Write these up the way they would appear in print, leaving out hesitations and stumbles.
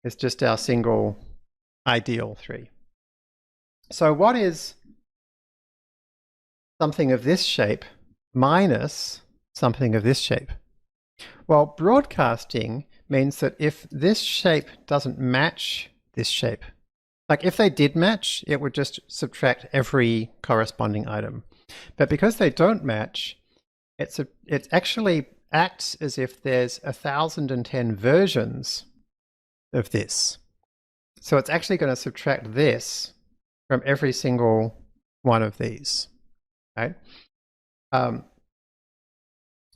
is just our single ideal 3. So what is something of this shape minus something of this shape? Well, broadcasting means that if this shape doesn't match this shape, like if they did match, it would just subtract every corresponding item. But because they don't match, it actually acts as if there's 1,010 versions of this. So it's actually going to subtract this from every single one of these, right?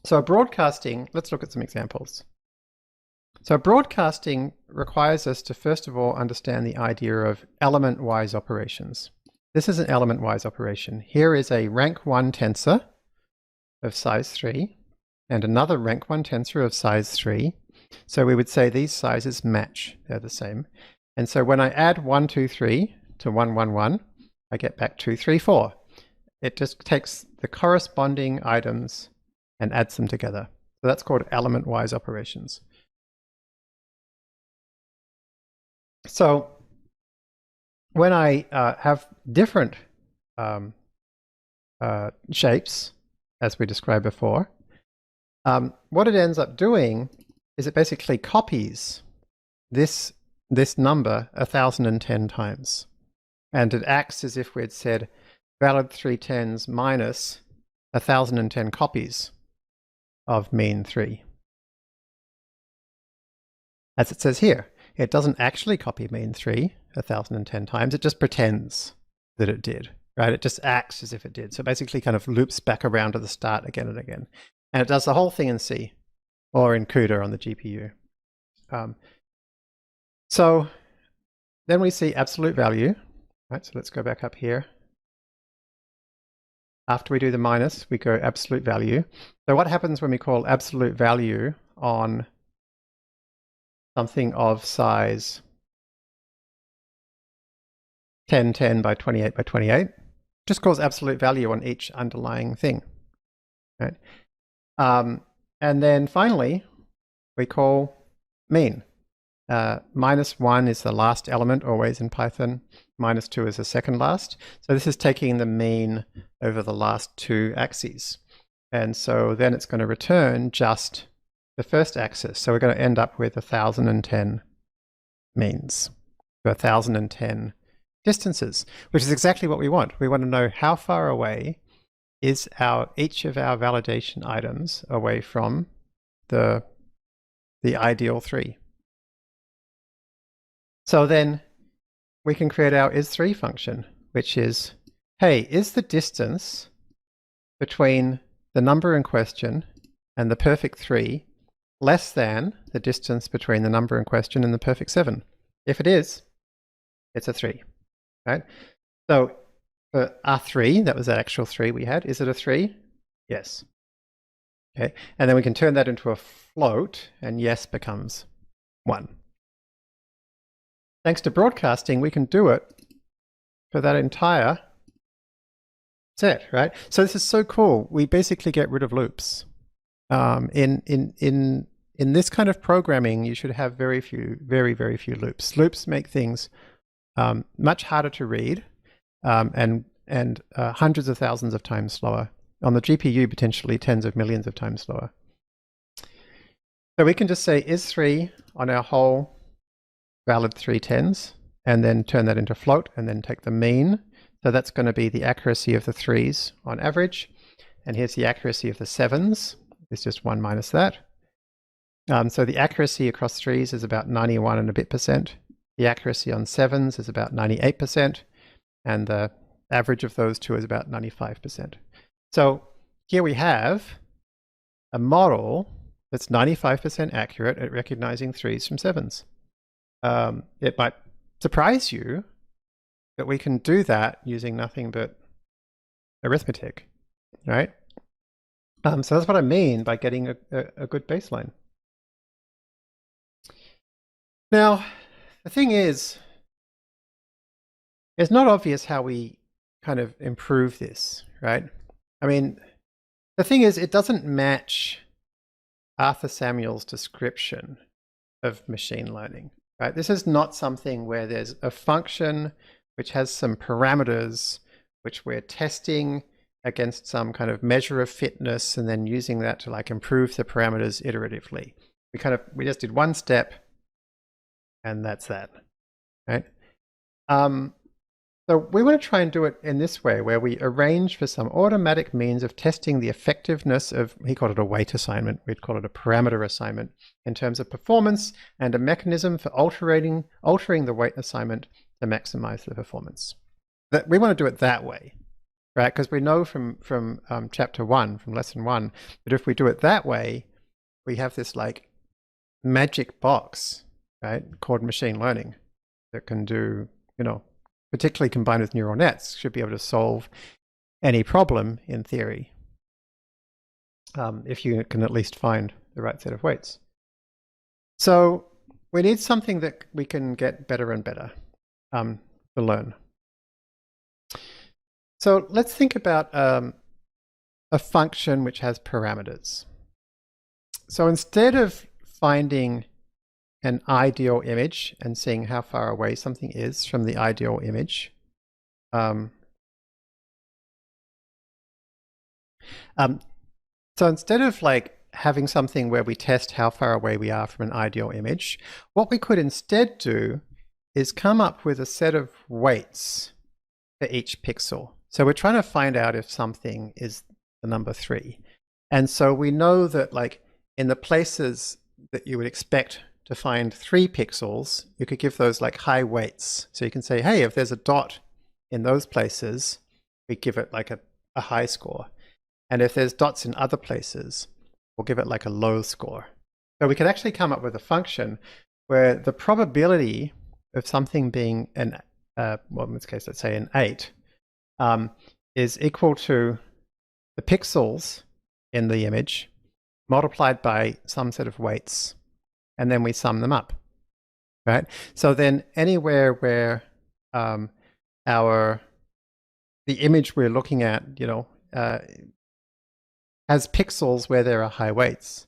So broadcasting, let's look at some examples. So broadcasting requires us to first of all understand the idea of element-wise operations. This is an element-wise operation. Here is a rank 1 tensor of size 3 and another rank 1 tensor of size 3. So we would say these sizes match, they're the same. And so when I add 1, 2, 3 to 1, 1, 1, I get back 2, 3, 4. It just takes the corresponding items and adds them together. So that's called element-wise operations. So when I have different shapes, as we described before, what it ends up doing is it basically copies this number 1,010 times. And it acts as if we had said valid 3 tens minus 1,010 copies of mean 3. As it says here, it doesn't actually copy mean 3 1,010 times, it just pretends that it did, right? It just acts as if it did. So basically kind of loops back around to the start again and again. And it does the whole thing in C or in CUDA on the GPU. So then we see absolute value, right? So let's go back up here. After we do the minus, we go absolute value. So what happens when we call absolute value on something of size 10, 10 by 28 by 28? Just calls absolute value on each underlying thing, right? And then finally, we call mean. Minus 1 is the last element always in Python. Minus 2 is the second last. So this is taking the mean over the last 2 axes. And so then it's going to return just the first axis. So we're going to end up with 1,010 means, 1,010 distances, which is exactly what we want. We want to know how far away is each of our validation items away from the ideal 3. So then we can create our is3 function, which is, hey, is the distance between the number in question and the perfect 3 less than the distance between the number in question and the perfect 7? If it is, it's a 3, right? So for R3, that was that actual 3 we had, is it a 3? Yes. Okay, and then we can turn that into a float, and yes becomes 1. Thanks to broadcasting, we can do it for that entire set, right? So this is so cool. We basically get rid of loops. In this kind of programming, you should have very few loops. Loops make things much harder to read and hundreds of thousands of times slower. On the GPU, potentially tens of millions of times slower. So we can just say is3 on our whole valid 3 tens, and then turn that into float, and then take the mean. So that's going to be the accuracy of the 3s on average. And here's the accuracy of the 7s. It's just 1 minus that. So the accuracy across 3s is about 91 and a bit %. The accuracy on 7s is about 98%. And the average of those two is about 95%. So here we have a model that's 95% accurate at recognizing 3s from 7s. It might surprise you that we can do that using nothing but arithmetic, right? So that's what I mean by getting a good baseline. Now, the thing is, it's not obvious how we kind of improve this, right? I mean, the thing is, it doesn't match Arthur Samuel's description of machine learning. right? This is not something where there's a function which has some parameters which we're testing against some kind of measure of fitness and then using that to like improve the parameters iteratively. We just did one step and that's that, right? So we want to try and do it in this way, where we arrange for some automatic means of testing the effectiveness of, he called it a weight assignment, we'd call it a parameter assignment, in terms of performance, and a mechanism for altering the weight assignment to maximize the performance. That we want to do it that way, right? Because we know from chapter 1, from lesson 1, that if we do it that way, we have this like magic box, right, called machine learning that can do, particularly combined with neural nets, should be able to solve any problem in theory, if you can at least find the right set of weights. So we need something that we can get better and better to learn. So let's think about a function which has parameters. So instead of finding an ideal image and seeing how far away something is from the ideal image, so instead of like having something where we test how far away we are from an ideal image, what we could instead do is come up with a set of weights for each pixel. So we're trying to find out if something is the number 3. And so we know that like in the places that you would expect to find 3 pixels, you could give those like high weights. So you can say, hey, if there's a dot in those places, we give it like a high score. And if there's dots in other places, we'll give it like a low score. So we could actually come up with a function where the probability of something being an, well, in this case, let's say an 8, is equal to the pixels in the image multiplied by some set of weights, and then we sum them up, right? So then anywhere where the image we're looking at, has pixels where there are high weights,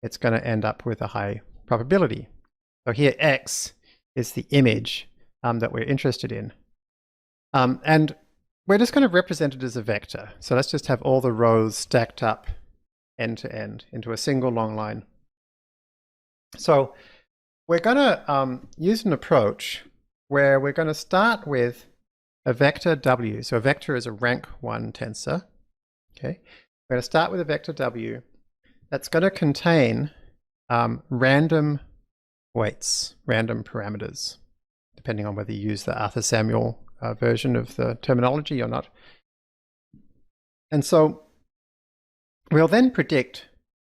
it's going to end up with a high probability. So here X is the image that we're interested in. And we're just going to represent it as a vector. So let's just have all the rows stacked up end to end into a single long line. So we're going to use an approach where we're going to start with a vector W. So a vector is a rank 1 tensor. Okay, we're going to start with a vector W that's going to contain random weights, random parameters, depending on whether you use the Arthur Samuel version of the terminology or not. And so we'll then predict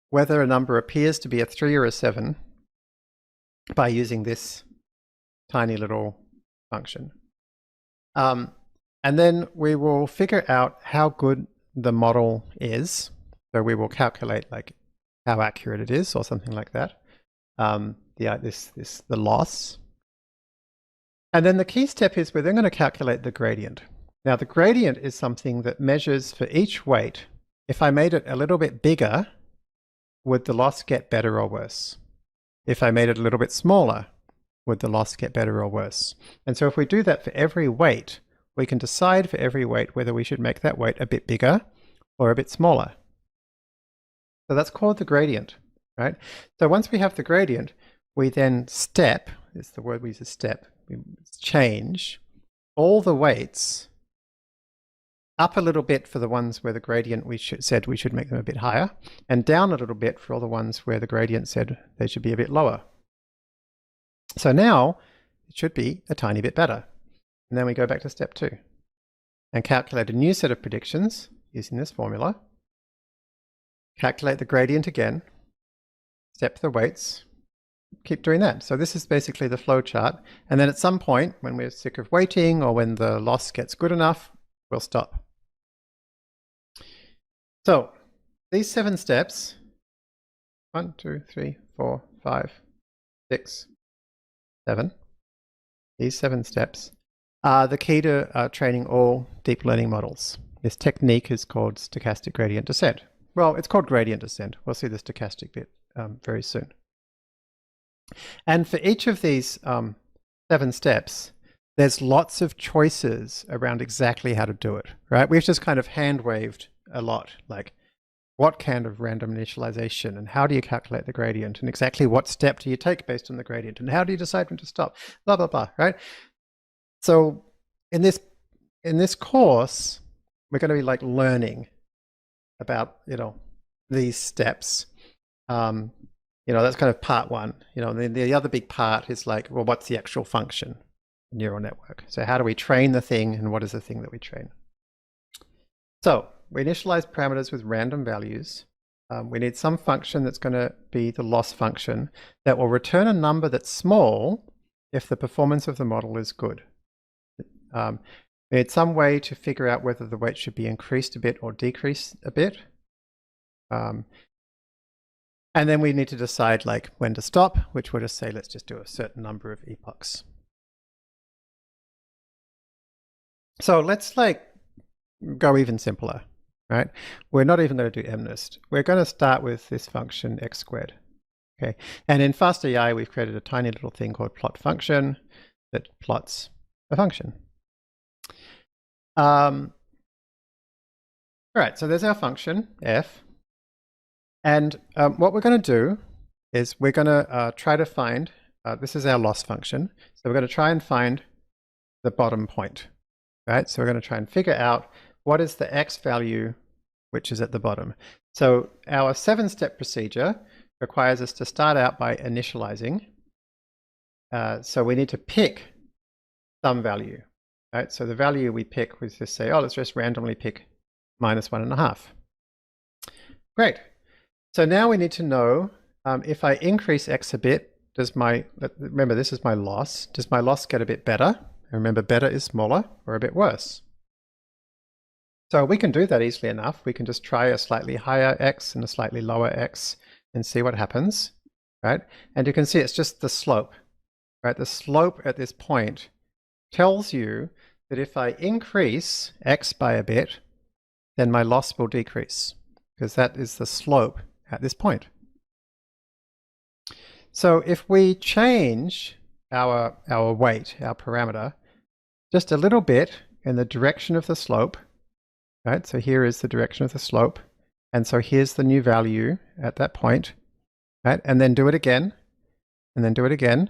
whether a number appears to be a 3 or a 7 by using this tiny little function. And then we will figure out how good the model is. So we will calculate like how accurate it is or something like that. The loss. And then the key step is we're then going to calculate the gradient. Now the gradient is something that measures for each weight. If I made it a little bit bigger, would the loss get better or worse? If I made it a little bit smaller, would the loss get better or worse? And so if we do that for every weight, we can decide for every weight whether we should make that weight a bit bigger or a bit smaller. So that's called the gradient, right? So once we have the gradient, we then step, it's the word we use, step, we change all the weights up a little bit for the ones where the gradient said we should make them a bit higher, and down a little bit for all the ones where the gradient said they should be a bit lower. So now it should be a tiny bit better. And then we go back to step 2 and calculate a new set of predictions using this formula. Calculate the gradient again, step the weights, keep doing that. So this is basically the flow chart. And then at some point, when we're sick of waiting or when the loss gets good enough, we'll stop. So these 7 steps, 1, 2, 3, 4, 5, 6, 7, these 7 steps are the key to training all deep learning models. This technique is called stochastic gradient descent. Well, it's called gradient descent. We'll see the stochastic bit very soon. And for each of these 7 steps, there's lots of choices around exactly how to do it, right? We've just kind of hand waved a lot, like what kind of random initialization and how do you calculate the gradient and exactly what step do you take based on the gradient and how do you decide when to stop, blah, blah, blah, right? So in this course, we're going to be like learning about, these steps. That's kind of part one. The other big part is like, well, what's the actual function? Neural network. So how do we train the thing and what is the thing that we train? So we initialize parameters with random values. We need some function that's going to be the loss function that will return a number that's small if the performance of the model is good. We need some way to figure out whether the weight should be increased a bit or decreased a bit. And then we need to decide like when to stop, which we'll just say, let's just do a certain number of epochs. So let's like go even simpler, right? We're not even going to do MNIST. We're going to start with this function x squared. Okay, and in FastAI, we've created a tiny little thing called plot function that plots a function. All right, so there's our function f. And what we're going to do is we're going to try to find, this is our loss function. So we're going to try and find the bottom point, right? So we're going to try and figure out what is the x value which is at the bottom. So our 7-step procedure requires us to start out by initializing. So we need to pick some value, right? So the value we pick, we just say, oh, let's just randomly pick -1.5. Great. So now we need to know if I increase x a bit, remember this is my loss, does my loss get a bit better? Remember, better is smaller, or a bit worse. So we can do that easily enough. We can just try a slightly higher x and a slightly lower x and see what happens, right? And you can see it's just the slope, right? The slope at this point tells you that if I increase x by a bit, then my loss will decrease, because that is the slope at this point. So if we change our weight, our parameter, just a little bit in the direction of the slope, right? So here is the direction of the slope. And so here's the new value at that point, right? And then do it again, and then do it again.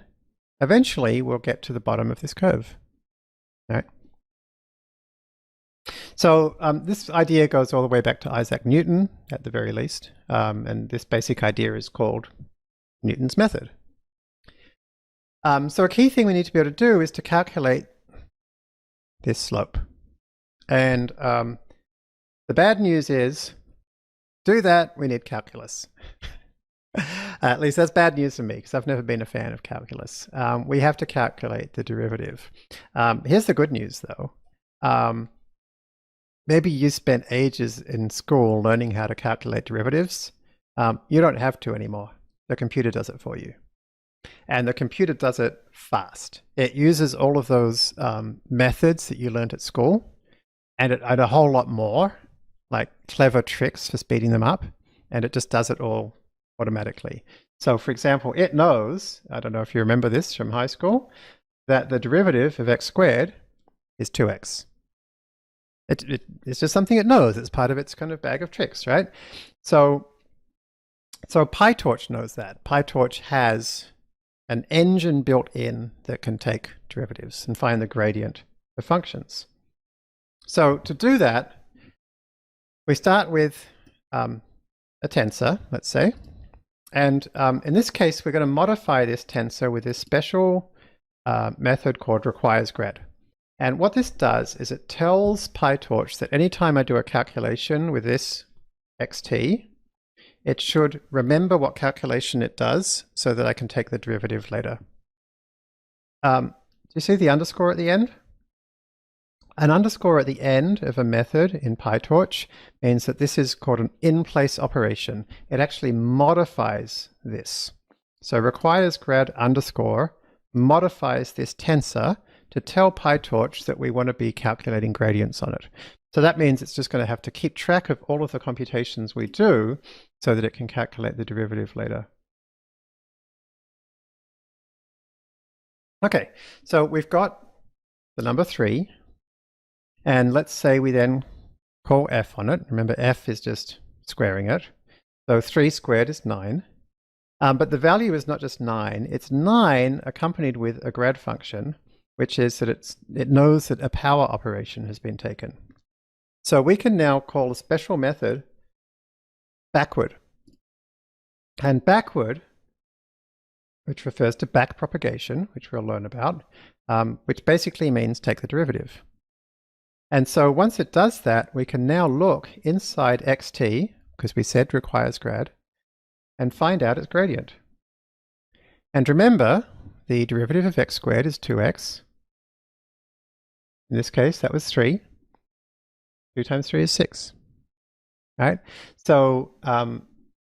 Eventually, we'll get to the bottom of this curve, right? So this idea goes all the way back to Isaac Newton, at the very least. And this basic idea is called Newton's method. So a key thing we need to be able to do is to calculate this slope. And the bad news is, do that, we need calculus. At least that's bad news for me, because I've never been a fan of calculus. We have to calculate the derivative. Here's the good news, though. Maybe you spent ages in school learning how to calculate derivatives. You don't have to anymore. The computer does it for you. And the computer does it fast. It uses all of those methods that you learned at school and a whole lot more, like clever tricks for speeding them up. And it just does it all automatically. So for example, it knows, I don't know if you remember this from high school, that the derivative of x squared is 2x. It's just something it knows. It's part of its kind of bag of tricks, right? So PyTorch knows that. PyTorch has an engine built in that can take derivatives and find the gradient of functions. So to do that, we start with a tensor, let's say. And in this case, we're going to modify this tensor with this special method called requiresGrad. And what this does is it tells PyTorch that anytime I do a calculation with this xt, it should remember what calculation it does so that I can take the derivative later. Do you see the underscore at the end? An underscore at the end of a method in PyTorch means that this is called an in-place operation. It actually modifies this. So requiresGrad underscore modifies this tensor to tell PyTorch that we want to be calculating gradients on it. So that means it's just going to have to keep track of all of the computations we do so that it can calculate the derivative later. Okay, so we've got the number 3, and let's say we then call f on it. Remember, f is just squaring it. So 3 squared is 9. But the value is not just 9, it's 9 accompanied with a grad function, which is that it knows that a power operation has been taken. So we can now call a special method backward. And backward, which refers to back propagation, which we'll learn about, which basically means take the derivative. And so once it does that, we can now look inside xt, because we said requires grad, and find out its gradient. And remember, the derivative of x squared is 2x. In this case, that was 3. 2 times 3 is 6. Right? So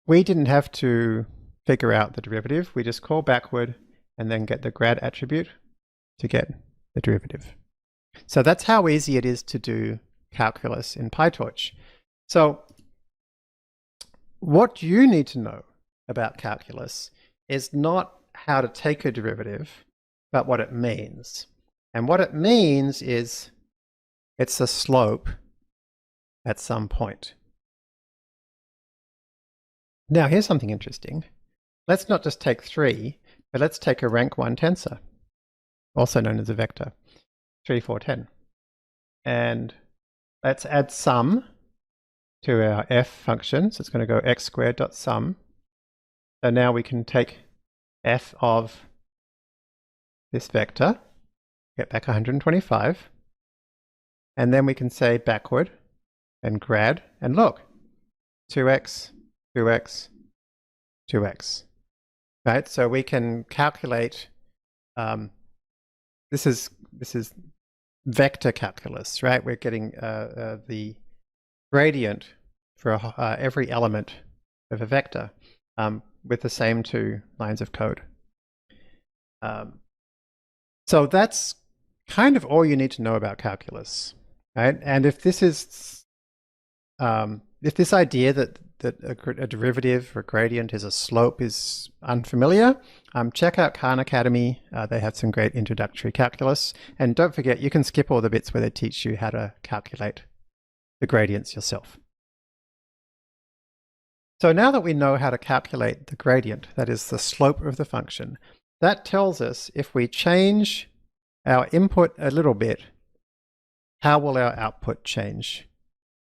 we didn't have to figure out the derivative. We just call backward and then get the grad attribute to get the derivative. So that's how easy it is to do calculus in PyTorch. So what you need to know about calculus is not how to take a derivative, but what it means. And what it means is it's a slope at some point. Now here's something interesting. Let's not just take 3, but let's take a rank 1 tensor, also known as a vector, 3, 4, 10. And let's add sum to our f function. So it's going to go x squared dot sum. So now we can take f of this vector, get back 125, and then we can say backward and grad, and look, 2x, 2x, 2x. Right? So we can calculate, this is vector calculus, right? We're getting the gradient for every element of a vector with the same 2 lines of code. So that's kind of all you need to know about calculus, right? And if this is, if this idea that a derivative or gradient is a slope is unfamiliar, check out Khan Academy. They have some great introductory calculus. And don't forget, you can skip all the bits where they teach you how to calculate the gradients yourself. So now that we know how to calculate the gradient, that is the slope of the function, that tells us if we change our input a little bit, how will our output change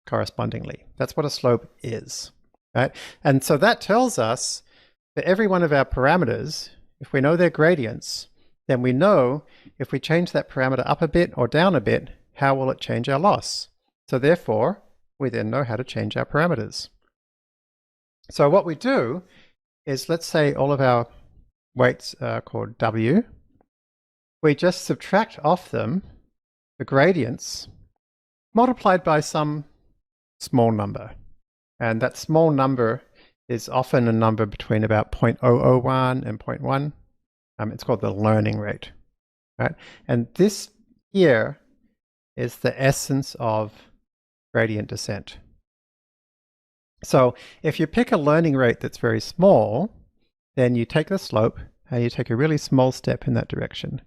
correspondingly? That's what a slope is, right? And so that tells us for every one of our parameters, if we know their gradients, then we know if we change that parameter up a bit or down a bit, how will it change our loss? So therefore, we then know how to change our parameters. So what we do is, let's say all of our weights are called W. We just subtract off them the gradients multiplied by some small number. And that small number is often a number between about 0.001 and 0.1. It's called the learning rate, right? And this here is the essence of gradient descent. So if you pick a learning rate that's very small, then you take the slope and you take a really small step in that direction.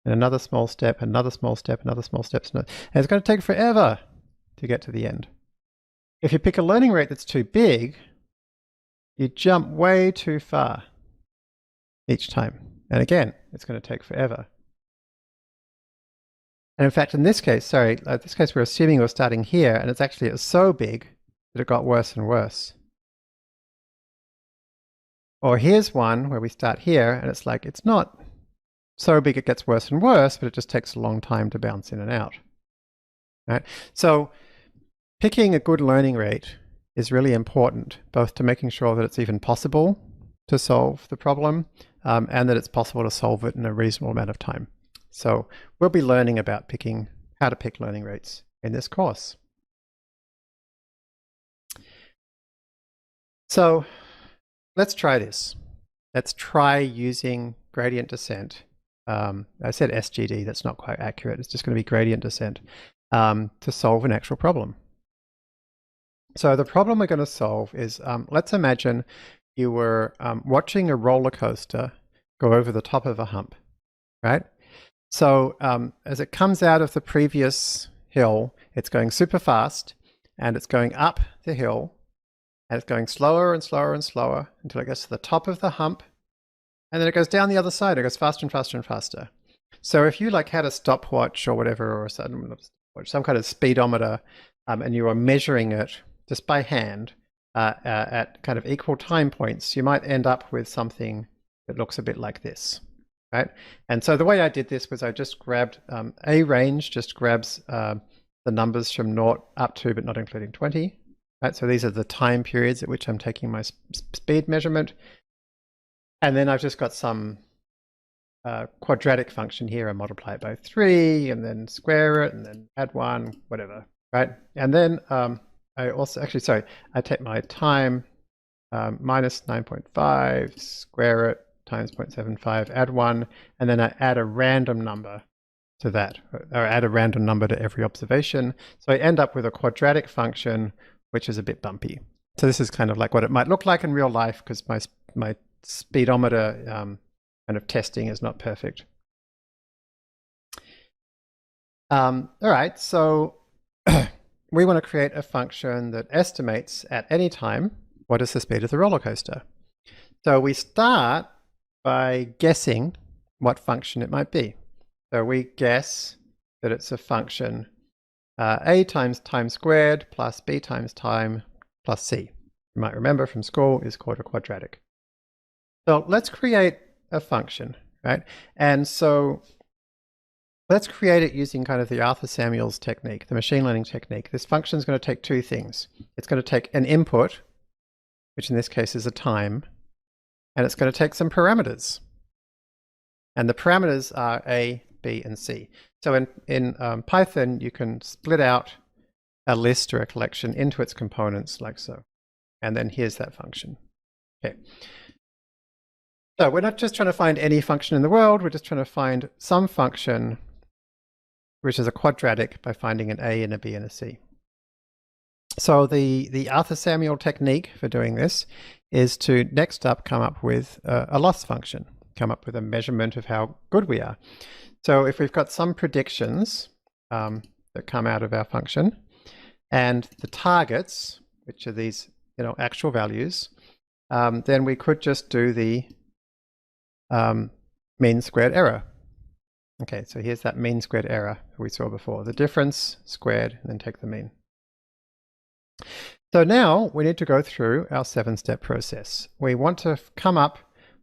And another small step, another small step, another small step. And it's going to take forever to get to the end. If you pick a learning rate that's too big, you jump way too far each time. And again, it's going to take forever. And in fact, in this case, this case we're assuming we're starting here, and it was so big that it got worse and worse. Or here's one where we start here, and it's like, it's not so big it gets worse and worse, but it just takes a long time to bounce in and out. Right? So picking a good learning rate is really important, both to making sure that it's even possible to solve the problem, and that it's possible to solve it in a reasonable amount of time. So we'll be learning about how to pick learning rates in this course. So let's try this. Let's try using gradient descent. I said SGD, that's not quite accurate. It's just going to be gradient descent to solve an actual problem. So the problem we're going to solve is, let's imagine you were watching a roller coaster go over the top of a hump. right? So as it comes out of the previous hill, it's going super fast, and it's going up the hill, and it's going slower and slower and slower until it gets to the top of the hump, and then it goes down the other side. It goes faster and faster and faster. So if you like had a stopwatch or whatever, or some kind of speedometer, and you are measuring it just by hand at kind of equal time points, you might end up with something that looks a bit like this, right? And so the way I did this was I just grabbed a range, just grabs the numbers from 0 up to but not including 20, right? So these are the time periods at which I'm taking my speed measurement. And then I've just got some quadratic function here. I multiply it by 3 and then square it and then add 1, whatever, right? And then I also, actually, sorry, I take my time minus 9.5, square it, times 0.75, add 1, and then I add a random number to that, or add a random number to every observation. So I end up with a quadratic function, which is a bit bumpy. So this is kind of like what it might look like in real life, because my speedometer kind of testing is not perfect. All right, so we want to create a function that estimates at any time what is the speed of the roller coaster. So we start by guessing what function it might be. So we guess that it's a function a times time squared plus b times time plus c. You might remember from school is called a quadratic. So let's create a function, right? And so let's create it using kind of the Arthur Samuels technique, the machine learning technique. This function is going to take two things. It's going to take an input, which in this case is a time, and it's going to take some parameters. And the parameters are a, b, and c. So in Python, you can split out a list or a collection into its components like so. And then here's that function. Okay. So we're not just trying to find any function in the world, we're just trying to find some function which is a quadratic by finding an a and a b and a c. So the Arthur Samuel technique for doing this is to next up come up with a loss function, come up with a measurement of how good we are. So if we've got some predictions that come out of our function, and the targets, which are these actual values, then we could just do the mean squared error. Okay, so here's that mean squared error we saw before. The difference squared, and then take the mean. So now we need to go through our 7-step process. We want to come up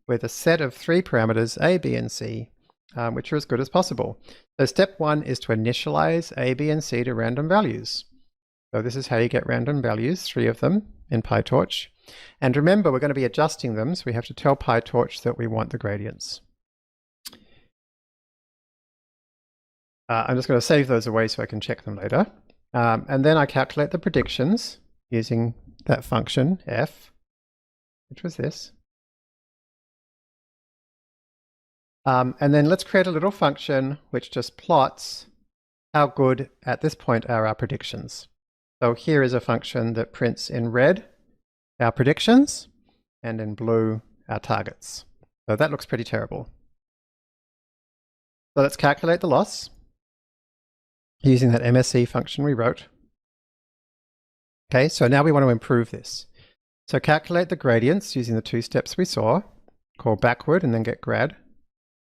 with a set of 3 parameters, a, b, and c, which are as good as possible. So step 1 is to initialize a, b, and c to random values. So this is how you get random values, 3 of them in PyTorch. And remember, we're going to be adjusting them, so we have to tell PyTorch that we want the gradients. I'm just going to save those away so I can check them later. And then I calculate the predictions using that function f, which was this. And then let's create a little function which just plots how good at this point are our predictions. So here is a function that prints in red our predictions and in blue our targets. So that looks pretty terrible. So let's calculate the loss using that MSE function we wrote. Okay, so now we want to improve this. So calculate the gradients using the 2 steps we saw, call backward and then get grad.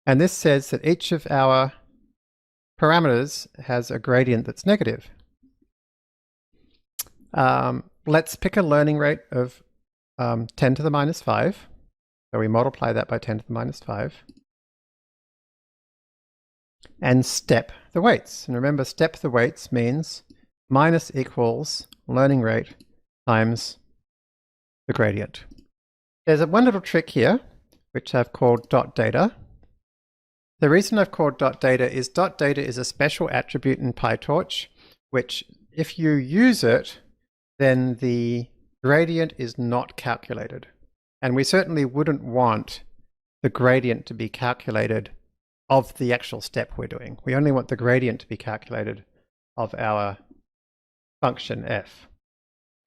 And this says that each of our parameters has a gradient that's negative. Let's pick a learning rate of 10 to the minus 5. So we multiply that by 10 to the minus 5. And step the weights. And remember, step the weights means minus equals learning rate times the gradient. There's one little trick here, which I've called dot data. The reason I've called dot data is a special attribute in PyTorch, which if you use it, then the gradient is not calculated. And we certainly wouldn't want the gradient to be calculated of the actual step we're doing. We only want the gradient to be calculated of our function f.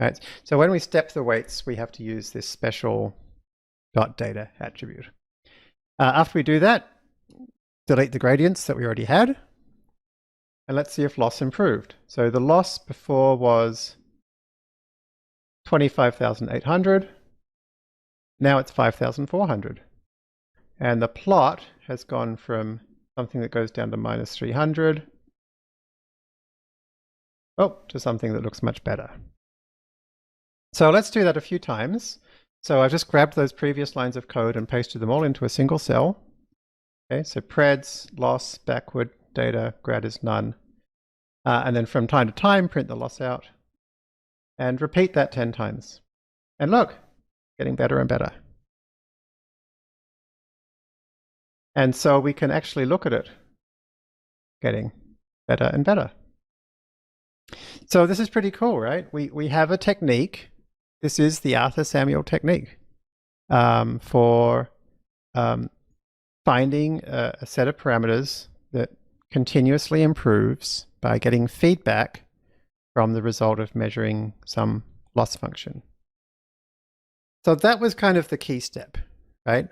Right? So when we step the weights, we have to use this special dot data attribute. After we do that, delete the gradients that we already had. And let's see if loss improved. So the loss before was 25,800. Now it's 5,400. And the plot has gone from something that goes down to minus 300 to something that looks much better. So let's do that a few times. So I've just grabbed those previous lines of code and pasted them all into a single cell. Okay, so preds, loss, backward, data, grad is none. And then from time to time, print the loss out. And repeat that 10 times. And look, getting better and better. And so we can actually look at it getting better and better. So this is pretty cool, right? We have a technique. This is the Arthur Samuel technique for finding a set of parameters that continuously improves by getting feedback from the result of measuring some loss function. So that was kind of the key step, right?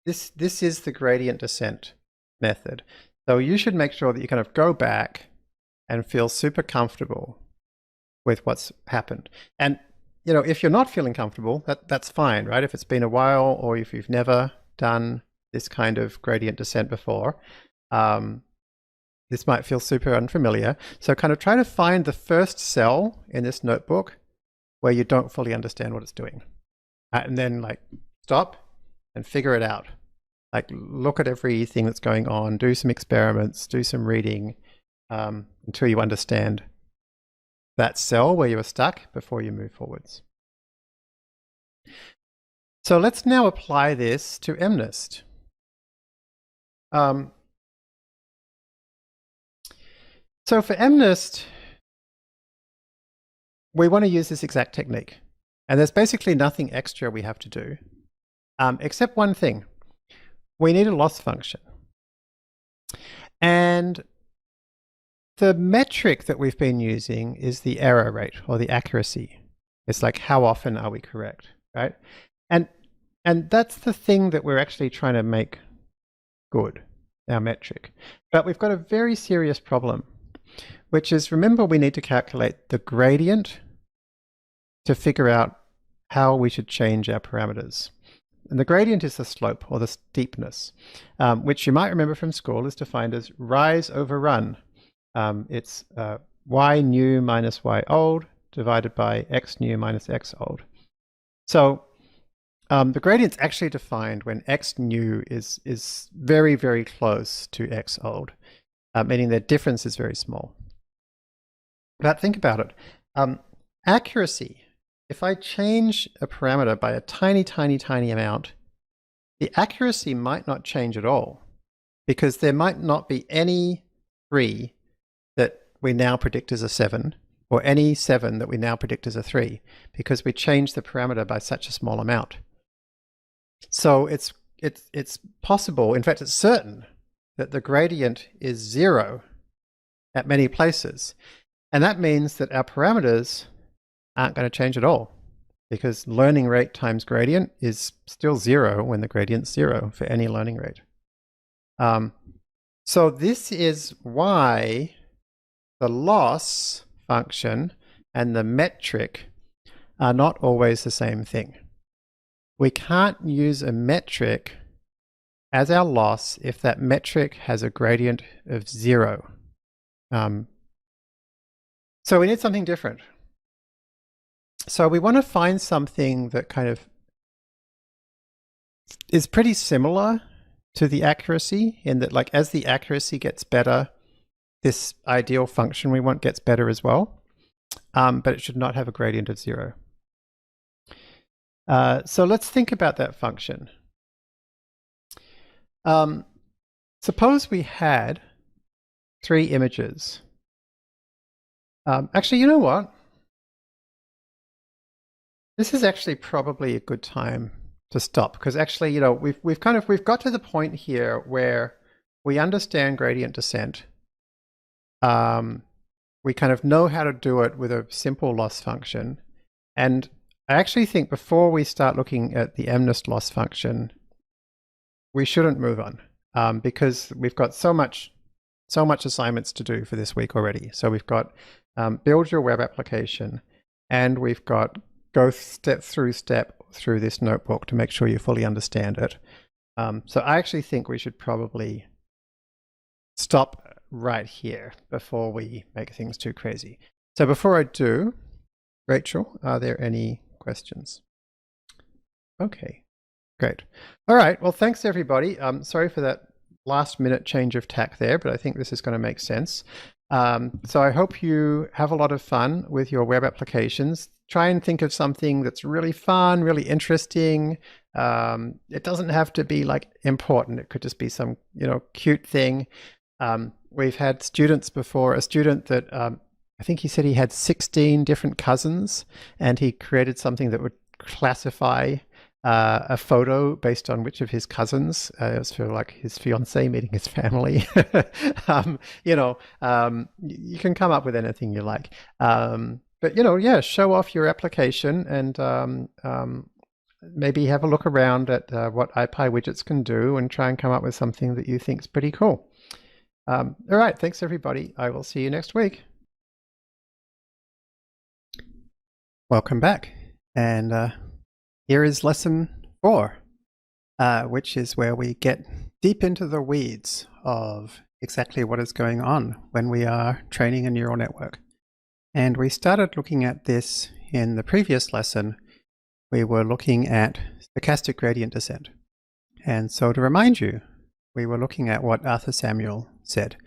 This is the gradient descent method. So you should make sure that you kind of go back and feel super comfortable with what's happened. And you know, if you're not feeling comfortable, that's fine, right? If it's been a while or if you've never done this kind of gradient descent before, this might feel super unfamiliar. So kind of try to find the first cell in this notebook where you don't fully understand what it's doing. And then like stop and figure it out. Like look at everything that's going on, do some experiments, do some reading until you understand that cell where you were stuck before you move forwards. So let's now apply this to MNIST. So for MNIST, we want to use this exact technique. And there's basically nothing extra we have to do, except one thing. We need a loss function. And the metric that we've been using is the error rate or the accuracy. It's like how often are we correct, right? And that's the thing that we're actually trying to make good, our metric. But we've got a very serious problem, which is, remember, we need to calculate the gradient to figure out how we should change our parameters. And the gradient is the slope or the steepness, which you might remember from school is defined as rise over run. It's y new minus y old divided by x new minus x old. So the gradient's actually defined when x new is very, very close to x old, meaning their difference is very small. But think about it. Accuracy. If I change a parameter by a tiny, tiny, tiny amount, the accuracy might not change at all because there might not be any 3 that we now predict as a 7 or any 7 that we now predict as a 3 because we changed the parameter by such a small amount. So it's possible, in fact it's certain, that the gradient is 0 at many places. And that means that our parameters aren't going to change at all because learning rate times gradient is still 0 when the gradient's 0 for any learning rate. So this is why the loss function and the metric are not always the same thing. We can't use a metric as our loss if that metric has a gradient of 0. So we need something different. So we want to find something that kind of is pretty similar to the accuracy in that, like, as the accuracy gets better, this ideal function we want gets better as well, but it should not have a gradient of 0. So let's think about that function. Suppose we had 3 images. Actually, you know what? This is actually probably a good time to stop because actually, you know, we've got to the point here where we understand gradient descent. We kind of know how to do it with a simple loss function. And I actually think before we start looking at the MNIST loss function, we shouldn't move on. because we've got so much assignments to do for this week already. So we've got build your web application, and we've got go step through this notebook to make sure you fully understand it. So I actually think we should probably stop right here before we make things too crazy. So before I do, Rachel, are there any questions? Okay, great. All right, well, thanks everybody. Sorry for that last minute change of tack there, but I think this is going to make sense. So I hope you have a lot of fun with your web applications. Try and think of something that's really fun, really interesting. It doesn't have to be like important. It could just be some, cute thing. We've had students before, a student that I think he said he had 16 different cousins, and he created something that would classify a photo based on which of his cousins. It was for like his fiance meeting his family. You can come up with anything you like. But yeah, show off your application, and maybe have a look around at what IPy widgets can do, and try and come up with something that you think is pretty cool. All right, thanks everybody. I will see you next week. Welcome back, and here is lesson 4, which is where we get deep into the weeds of exactly what is going on when we are training a neural network. And we started looking at this in the previous lesson. We were looking at stochastic gradient descent. And so to remind you, we were looking at what Arthur Samuel said.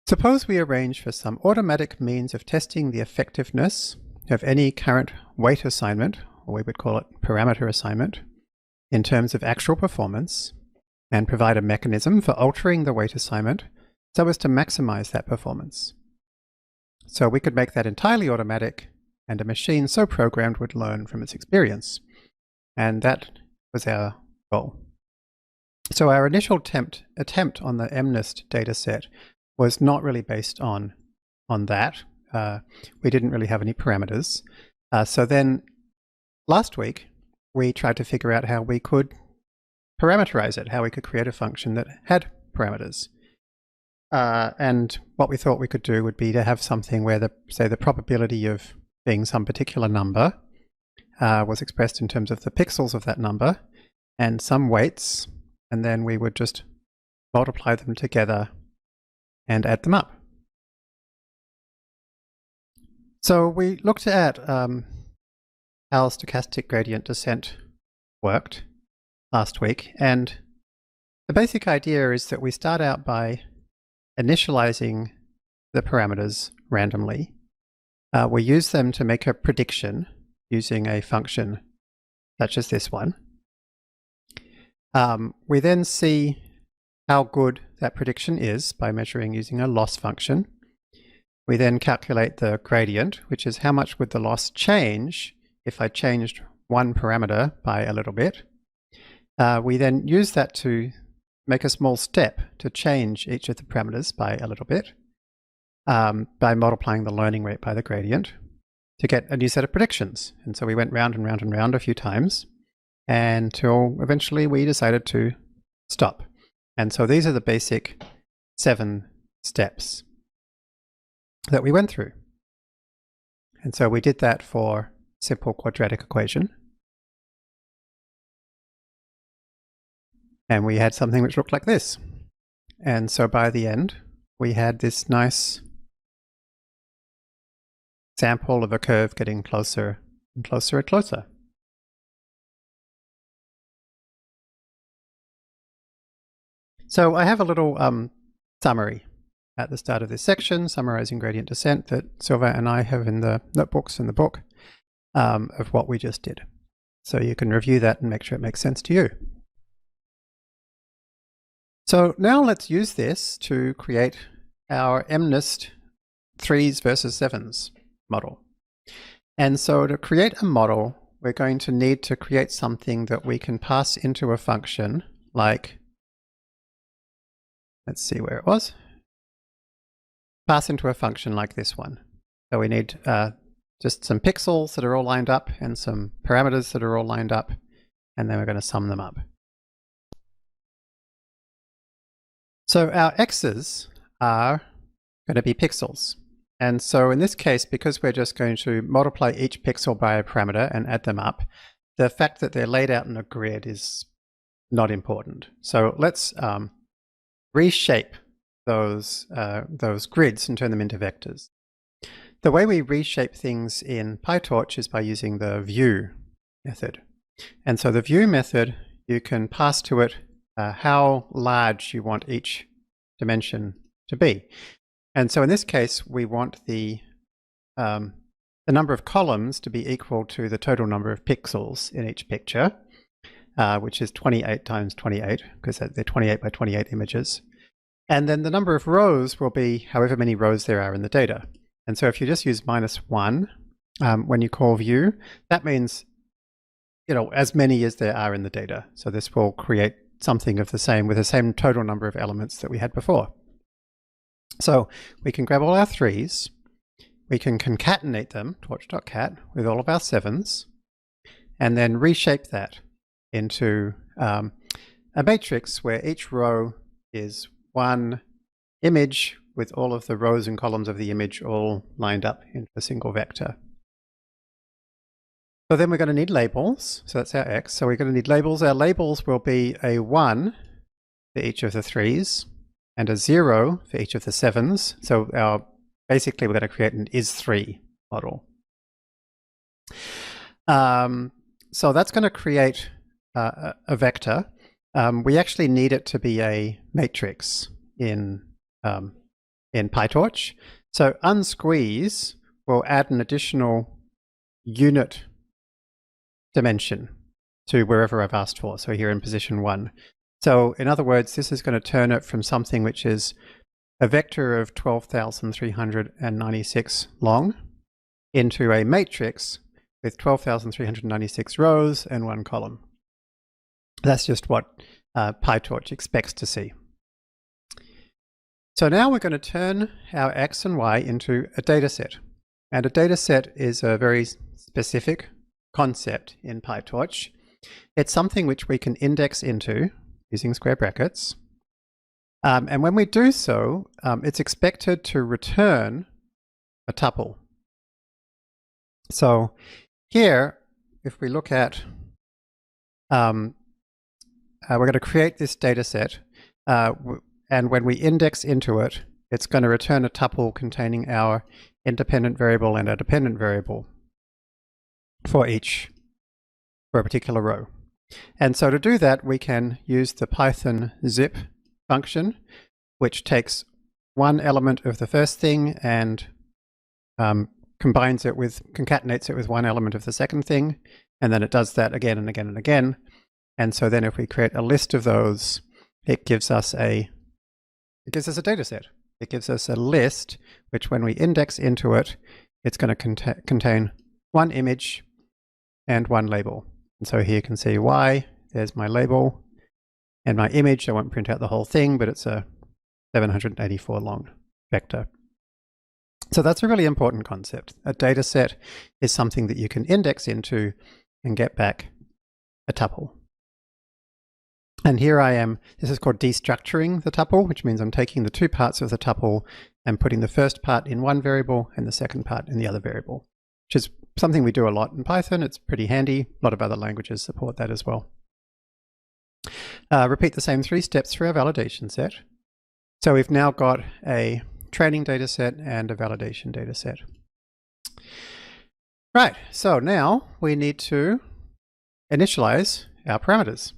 Suppose we arrange for some automatic means of testing the effectiveness of any current weight assignment, or we would call it parameter assignment, in terms of actual performance, and provide a mechanism for altering the weight assignment so as to maximize that performance. So we could make that entirely automatic, and a machine so programmed would learn from its experience. And that was our goal. So our initial attempt on the MNIST dataset was not really based on that. We didn't really have any parameters. So then last week, we tried to figure out how we could parameterize it, how we could create a function that had parameters. And what we thought we could do would be to have something where say the probability of being some particular number was expressed in terms of the pixels of that number and some weights, and then we would just multiply them together and add them up. So we looked at how stochastic gradient descent worked last week, and the basic idea is that we start out by initializing the parameters randomly. We use them to make a prediction using a function such as this one. We then see how good that prediction is by measuring using a loss function. We then calculate the gradient, which is how much would the loss change if I changed one parameter by a little bit. We then use that to make a small step to change each of the parameters by a little bit by multiplying the learning rate by the gradient to get a new set of predictions. And so we went round and round and round a few times until eventually we decided to stop. And so these are the basic 7 steps that we went through. And so we did that for simple quadratic equation. And we had something which looked like this. And so by the end, we had this nice sample of a curve getting closer and closer and closer. So I have a little summary at the start of this section, summarizing gradient descent, that Silva and I have in the notebooks in the book of what we just did. So you can review that and make sure it makes sense to you. So now let's use this to create our MNIST 3s versus 7s model. And so to create a model, we're going to need to create something that we can pass into a function like, let's see where it was, pass into a function like this one. So we need just some pixels that are all lined up and some parameters that are all lined up, and then we're going to sum them up. So our x's are going to be pixels. And so in this case, because we're just going to multiply each pixel by a parameter and add them up, the fact that they're laid out in a grid is not important. So let's reshape those grids and turn them into vectors. The way we reshape things in PyTorch is by using the view method. And so the view method, you can pass to it how large you want each dimension to be. And so in this case, we want the number of columns to be equal to the total number of pixels in each picture, which is 28 times 28, because they're 28 by 28 images. And then the number of rows will be however many rows there are in the data. And so if you just use -1 when you call view, that means as many as there are in the data. So this will create something of the same with the same total number of elements that we had before. So we can grab all our 3s, we can concatenate them, torch.cat, with all of our 7s, and then reshape that into a matrix where each row is one image with all of the rows and columns of the image all lined up into a single vector. So then we're going to need labels. So that's our x. So we're going to need labels. Our labels will be a 1 for each of the 3s and a 0 for each of the 7s. So basically we're going to create an is3 model. So that's going to create a vector. We actually need it to be a matrix in PyTorch. So unsqueeze will add an additional unit dimension to wherever I've asked for. So here in position 1. So in other words, this is going to turn it from something which is a vector of 12,396 long into a matrix with 12,396 rows and 1 column. That's just what PyTorch expects to see. So now we're going to turn our x and y into a data set. And a data set is a very specific concept in PyTorch. It's something which we can index into using square brackets. And when we do so, it's expected to return a tuple. So here, if we look at, we're going to create this data set, and when we index into it, it's going to return a tuple containing our independent variable and our dependent variable for a particular row. And so to do that, we can use the Python zip function, which takes one element of the first thing and concatenates it with one element of the second thing, and then it does that again and again and again. And so then if we create a list of those, it gives us a data set. It gives us a list, which when we index into it, it's going to contain one image and one label. And so here you can see y, there's my label, and my image. I won't print out the whole thing, but it's a 784 long vector. So that's a really important concept. A data set is something that you can index into and get back a tuple. And here I am, this is called destructuring the tuple, which means I'm taking the two parts of the tuple and putting the first part in one variable and the second part in the other variable, which is something we do a lot in Python. It's pretty handy. A lot of other languages support that as well. Repeat the same 3 steps for our validation set. So we've now got a training data set and a validation data set. Right, so now we need to initialize our parameters.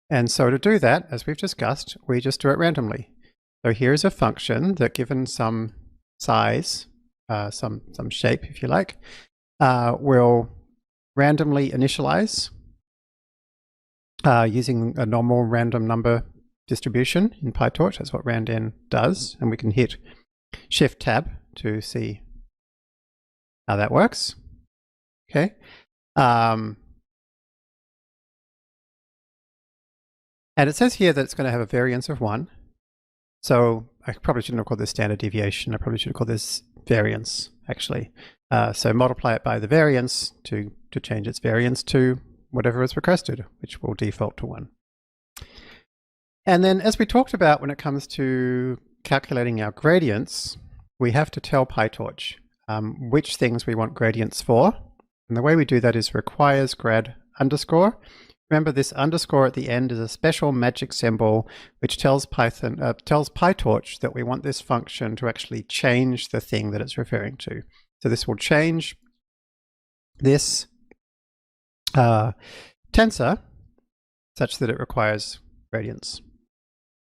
And so to do that, as we've discussed, we just do it randomly. So here's a function that, given some size, some shape, if you like, will randomly initialize using a normal random number distribution in PyTorch. That's what randn does. And we can hit Shift-Tab to see how that works. Okay. And it says here that it's going to have a variance of 1. So I probably shouldn't have called this standard deviation. I probably should have called this variance, actually. So multiply it by the variance to change its variance to whatever is requested, which will default to 1. And then, as we talked about when it comes to calculating our gradients, we have to tell PyTorch which things we want gradients for. And the way we do that is requires grad underscore. Remember, this underscore at the end is a special magic symbol which tells PyTorch that we want this function to actually change the thing that it's referring to. So this will change this tensor such that it requires gradients.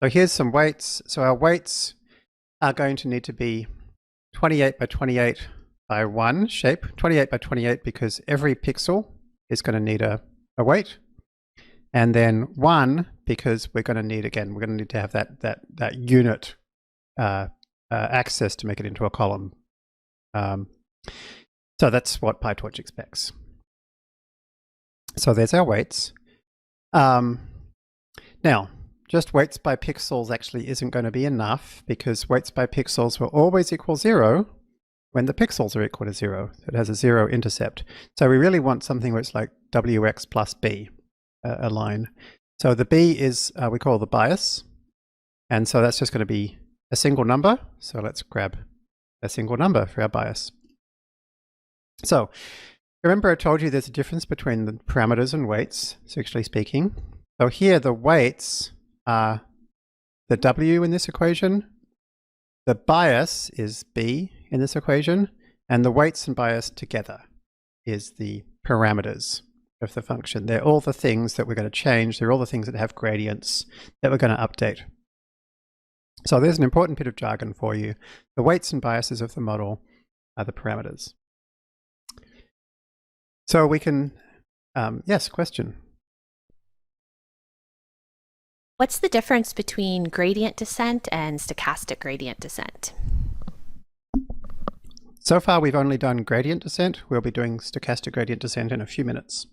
So here's some weights. So our weights are going to need to be 28 by 28 by 1 shape. 28 by 28 because every pixel is going to need a weight. And then 1 because we're going to need, again, we're going to need to have that unit access to make it into a column. So that's what PyTorch expects. So there's our weights. Now, just weights by pixels actually isn't going to be enough because weights by pixels will always equal 0 when the pixels are equal to 0. So it has a 0 intercept. So we really want something where it's like Wx plus B, a line. So the B is, we call the bias. And so that's just going to be a single number. So let's grab a single number for our bias. So remember I told you there's a difference between the parameters and weights, sexually speaking. So here the weights are the W in this equation, the bias is B in this equation, and the weights and bias together is the parameters of the function. They're all the things that we're going to change. They're all the things that have gradients that we're going to update. So there's an important bit of jargon for you. The weights and biases of the model are the parameters. So we can, yes, question. What's the difference between gradient descent and stochastic gradient descent? So far we've only done gradient descent. We'll be doing stochastic gradient descent in a few minutes.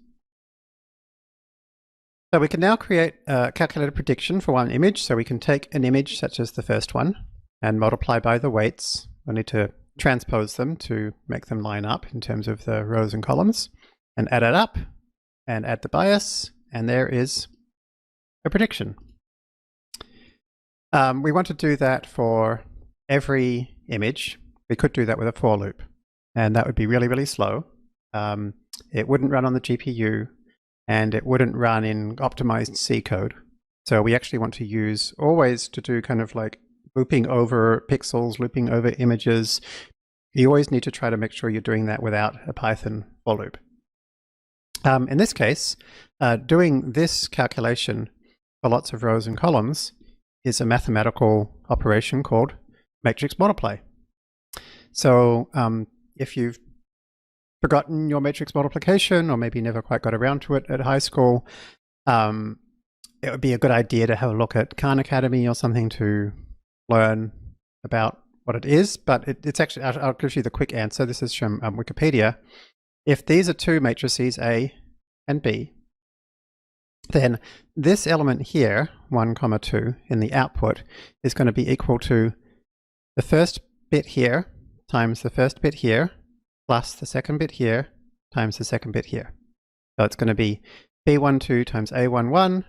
So we can now create a calculated prediction for one image. So we can take an image such as the first one and multiply by the weights. We'll need to transpose them to make them line up in terms of the rows and columns, and add it up and add the bias, and there is a prediction. We want to do that for every image. We could do that with a for loop, and that would be really, really slow. It wouldn't run on the GPU, and it wouldn't run in optimized C code. So we actually want to use always to do kind of like looping over pixels, looping over images. You always need to try to make sure you're doing that without a Python for loop. In this case, doing this calculation for lots of rows and columns is a mathematical operation called matrix multiply. So if you've forgotten your matrix multiplication, or maybe never quite got around to it at high school, it would be a good idea to have a look at Khan Academy or something to learn about what it is. But it's actually, I'll give you the quick answer. This is from Wikipedia. If these are two matrices, A and B, then this element here, 1, 2, in the output is going to be equal to the first bit here times the first bit here plus the second bit here times the second bit here. So it's going to be B12 times A11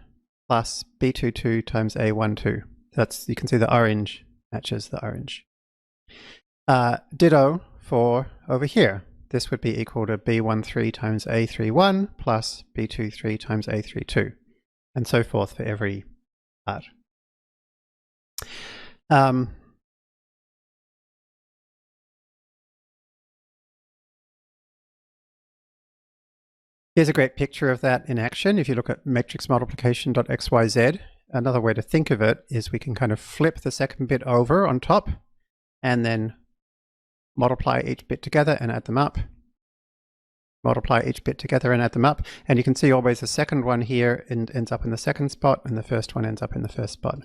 plus B22 times A12. That's, you can see the orange matches the orange. Ditto for over here. This would be equal to B13 times A31 plus B23 times A32, and so forth for every part. Here's a great picture of that in action. If you look at matrixmultiplication.xyz, another way to think of it is we can kind of flip the second bit over on top and then multiply each bit together and add them up. Multiply each bit together and add them up. And you can see always the second one here ends up in the second spot and the first one ends up in the first spot.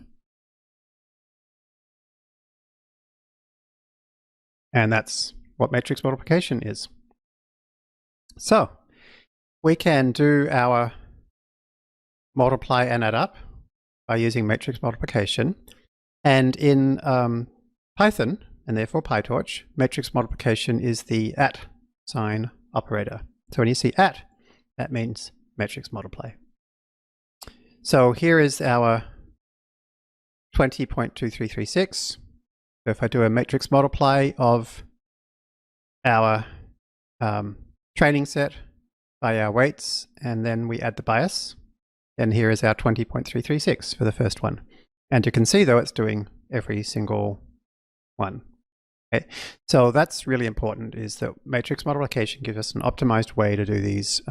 And that's what matrix multiplication is. So we can do our multiply and add up by using matrix multiplication. And in Python, and therefore PyTorch, matrix multiplication is the @ sign operator. So when you see @ that means matrix multiply. So here is our 20.2336. So if I do a matrix multiply of our training set by our weights, and then we add the bias, then here is our 20.336 for the first one. And you can see, though, it's doing every single one. Okay. So that's really important, is that matrix multiplication gives us an optimized way to do these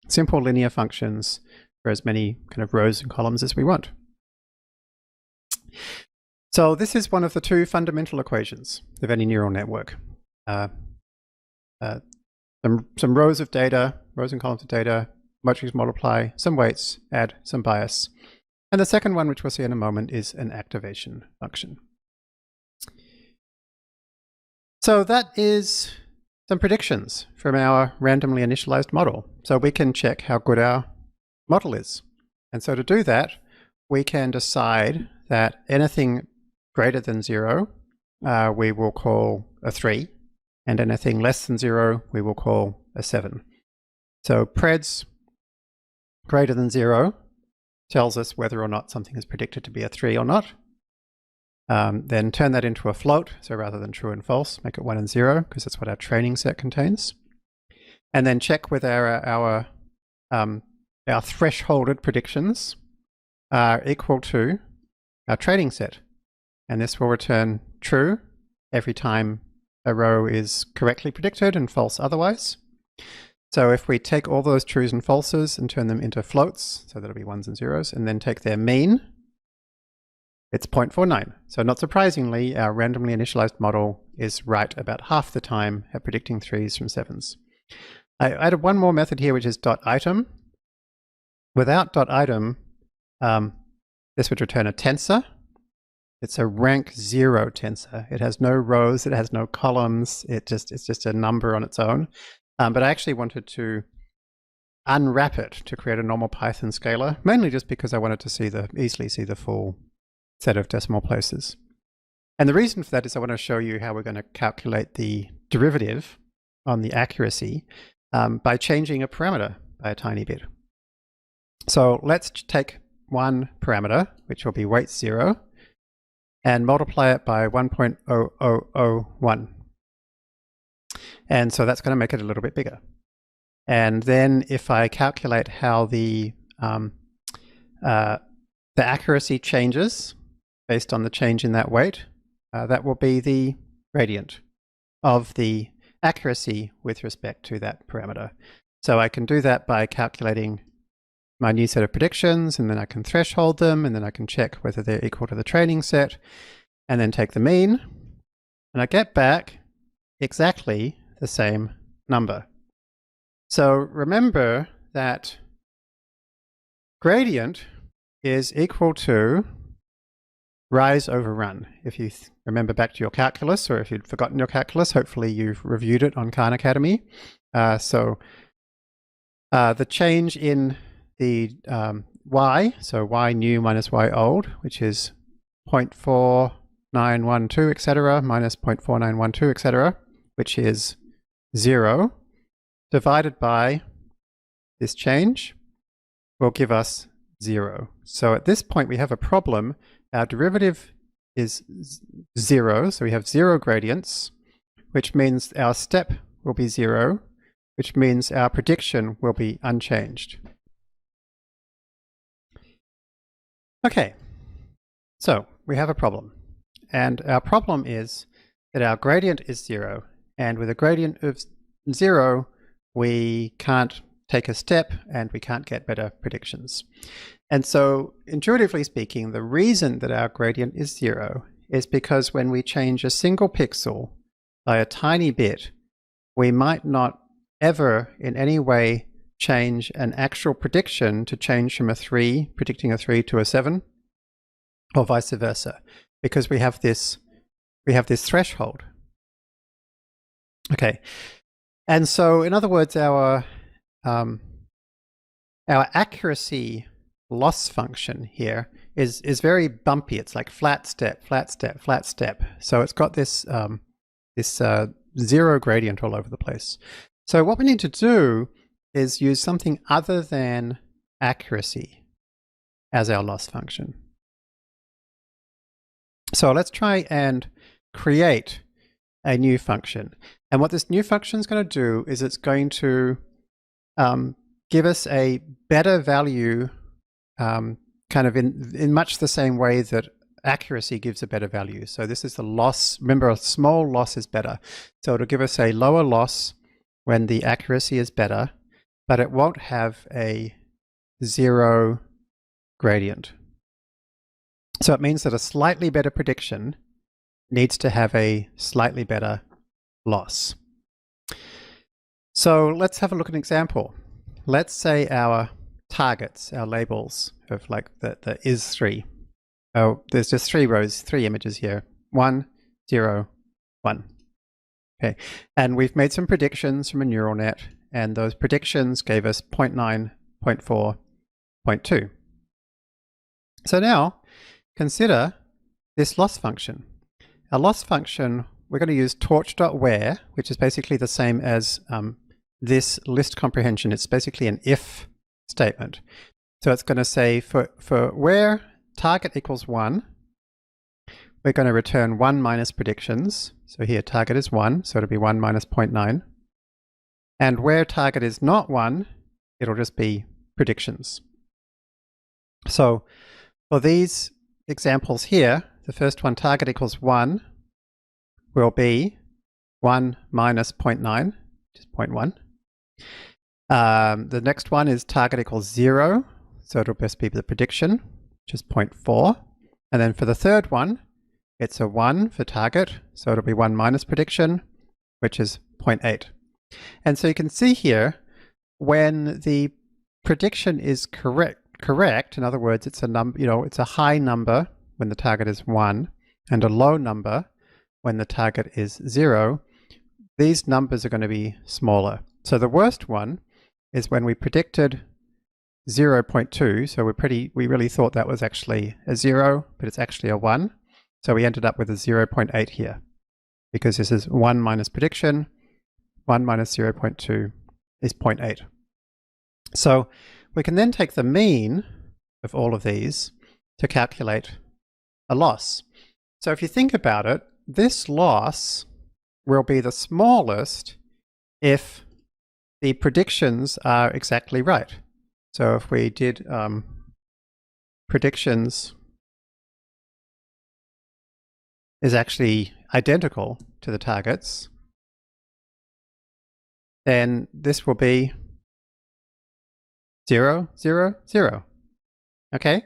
simple linear functions for as many kind of rows and columns as we want. So this is one of the two fundamental equations of any neural network. Some rows of data, rows and columns of data, matrix multiply, some weights, add some bias. And the second one, which we'll see in a moment, is an activation function. So that is some predictions from our randomly initialized model. So we can check how good our model is. And so to do that, we can decide that anything greater than 0, we will call a 3. And anything less than 0, we will call a 7. So preds greater than 0 tells us whether or not something is predicted to be a 3 or not. Then turn that into a float. So rather than true and false, make it 1 and 0, because that's what our training set contains. And then check whether our thresholded predictions are equal to our training set. And this will return true every time a row is correctly predicted and false otherwise. So if we take all those trues and falses and turn them into floats, so that'll be 1s and 0s, and then take their mean, it's 0.49. So not surprisingly, our randomly initialized model is right about half the time at predicting 3s from 7s. I added one more method here, which is .item. Without .item, this would return a tensor. It's a rank 0 tensor. It has no rows, it has no columns, it's just a number on its own. But I actually wanted to unwrap it to create a normal Python scalar, mainly just because I wanted to easily see the full set of decimal places. And the reason for that is I want to show you how we're going to calculate the derivative on the accuracy by changing a parameter by a tiny bit. So let's take one parameter, which will be weight 0, and multiply it by 1.0001. And so that's going to make it a little bit bigger. And then if I calculate how the accuracy changes based on the change in that weight, that will be the gradient of the accuracy with respect to that parameter. So I can do that by calculating my new set of predictions, and then I can threshold them, and then I can check whether they're equal to the training set, and then take the mean, and I get back exactly the same number. So remember that gradient is equal to rise over run. If you remember back to your calculus, or if you'd forgotten your calculus, hopefully you've reviewed it on Khan Academy. So the change in the y, so y new minus y old, which is 0.4912, etc., minus 0.4912, etc., which is 0, divided by this change, will give us 0. So at this point we have a problem. Our derivative is 0, so we have 0 gradients, which means our step will be 0, which means our prediction will be unchanged. Okay, so we have a problem, and our problem is that our gradient is 0, and with a gradient of 0, we can't take a step and we can't get better predictions. And so, intuitively speaking, the reason that our gradient is 0 is because when we change a single pixel by a tiny bit, we might not ever in any way change an actual prediction to change from a 3, predicting a 3, to a 7, or vice versa, because we have this threshold. Okay, and so in other words, our accuracy loss function here is very bumpy. It's like flat step, flat step, flat step. So it's got this this 0 gradient all over the place. So what we need to do is use something other than accuracy as our loss function. So let's try and create a new function. And what this new function is going to do is it's going to give us a better value, kind of in much the same way that accuracy gives a better value. So this is the loss. Remember, a small loss is better. So it'll give us a lower loss when the accuracy is better, but it won't have a 0 gradient. So it means that a slightly better prediction needs to have a slightly better loss. So let's have a look at an example. Let's say our targets, our labels of like the is3. Oh, there's just 3 rows, 3 images here. 1, 0, 1. Okay, and we've made some predictions from a neural net, and those predictions gave us 0.9, 0.4, 0.2. So now consider this loss function. Our loss function, we're going to use torch.where, which is basically the same as this list comprehension. It's basically an if statement. So it's going to say for where target equals 1, we're going to return 1 minus predictions. So here target is 1, so it'll be 1 minus 0.9. And where target is not 1, it'll just be predictions. So for these examples here, the first one, target equals 1, will be 1 minus 0.9, which is 0.1. The next one is target equals 0, so it'll best be the prediction, which is 0.4. And then for the third one, it's a 1 for target, so it'll be 1 minus prediction, which is 0.8. And so you can see here, when the prediction is correct, in other words, it's a number, it's a high number when the target is 1 and a low number when the target is 0, these numbers are going to be smaller. So the worst one is when we predicted 0.2, so we really thought that was actually a 0, but it's actually a 1. So we ended up with a 0.8 here, because this is 1 minus prediction, 1 minus 0.2 is 0.8. So we can then take the mean of all of these to calculate a loss. So if you think about it, this loss will be the smallest if the predictions are exactly right. So if we did predictions is actually identical to the targets, then this will be 0, 0, 0. Okay?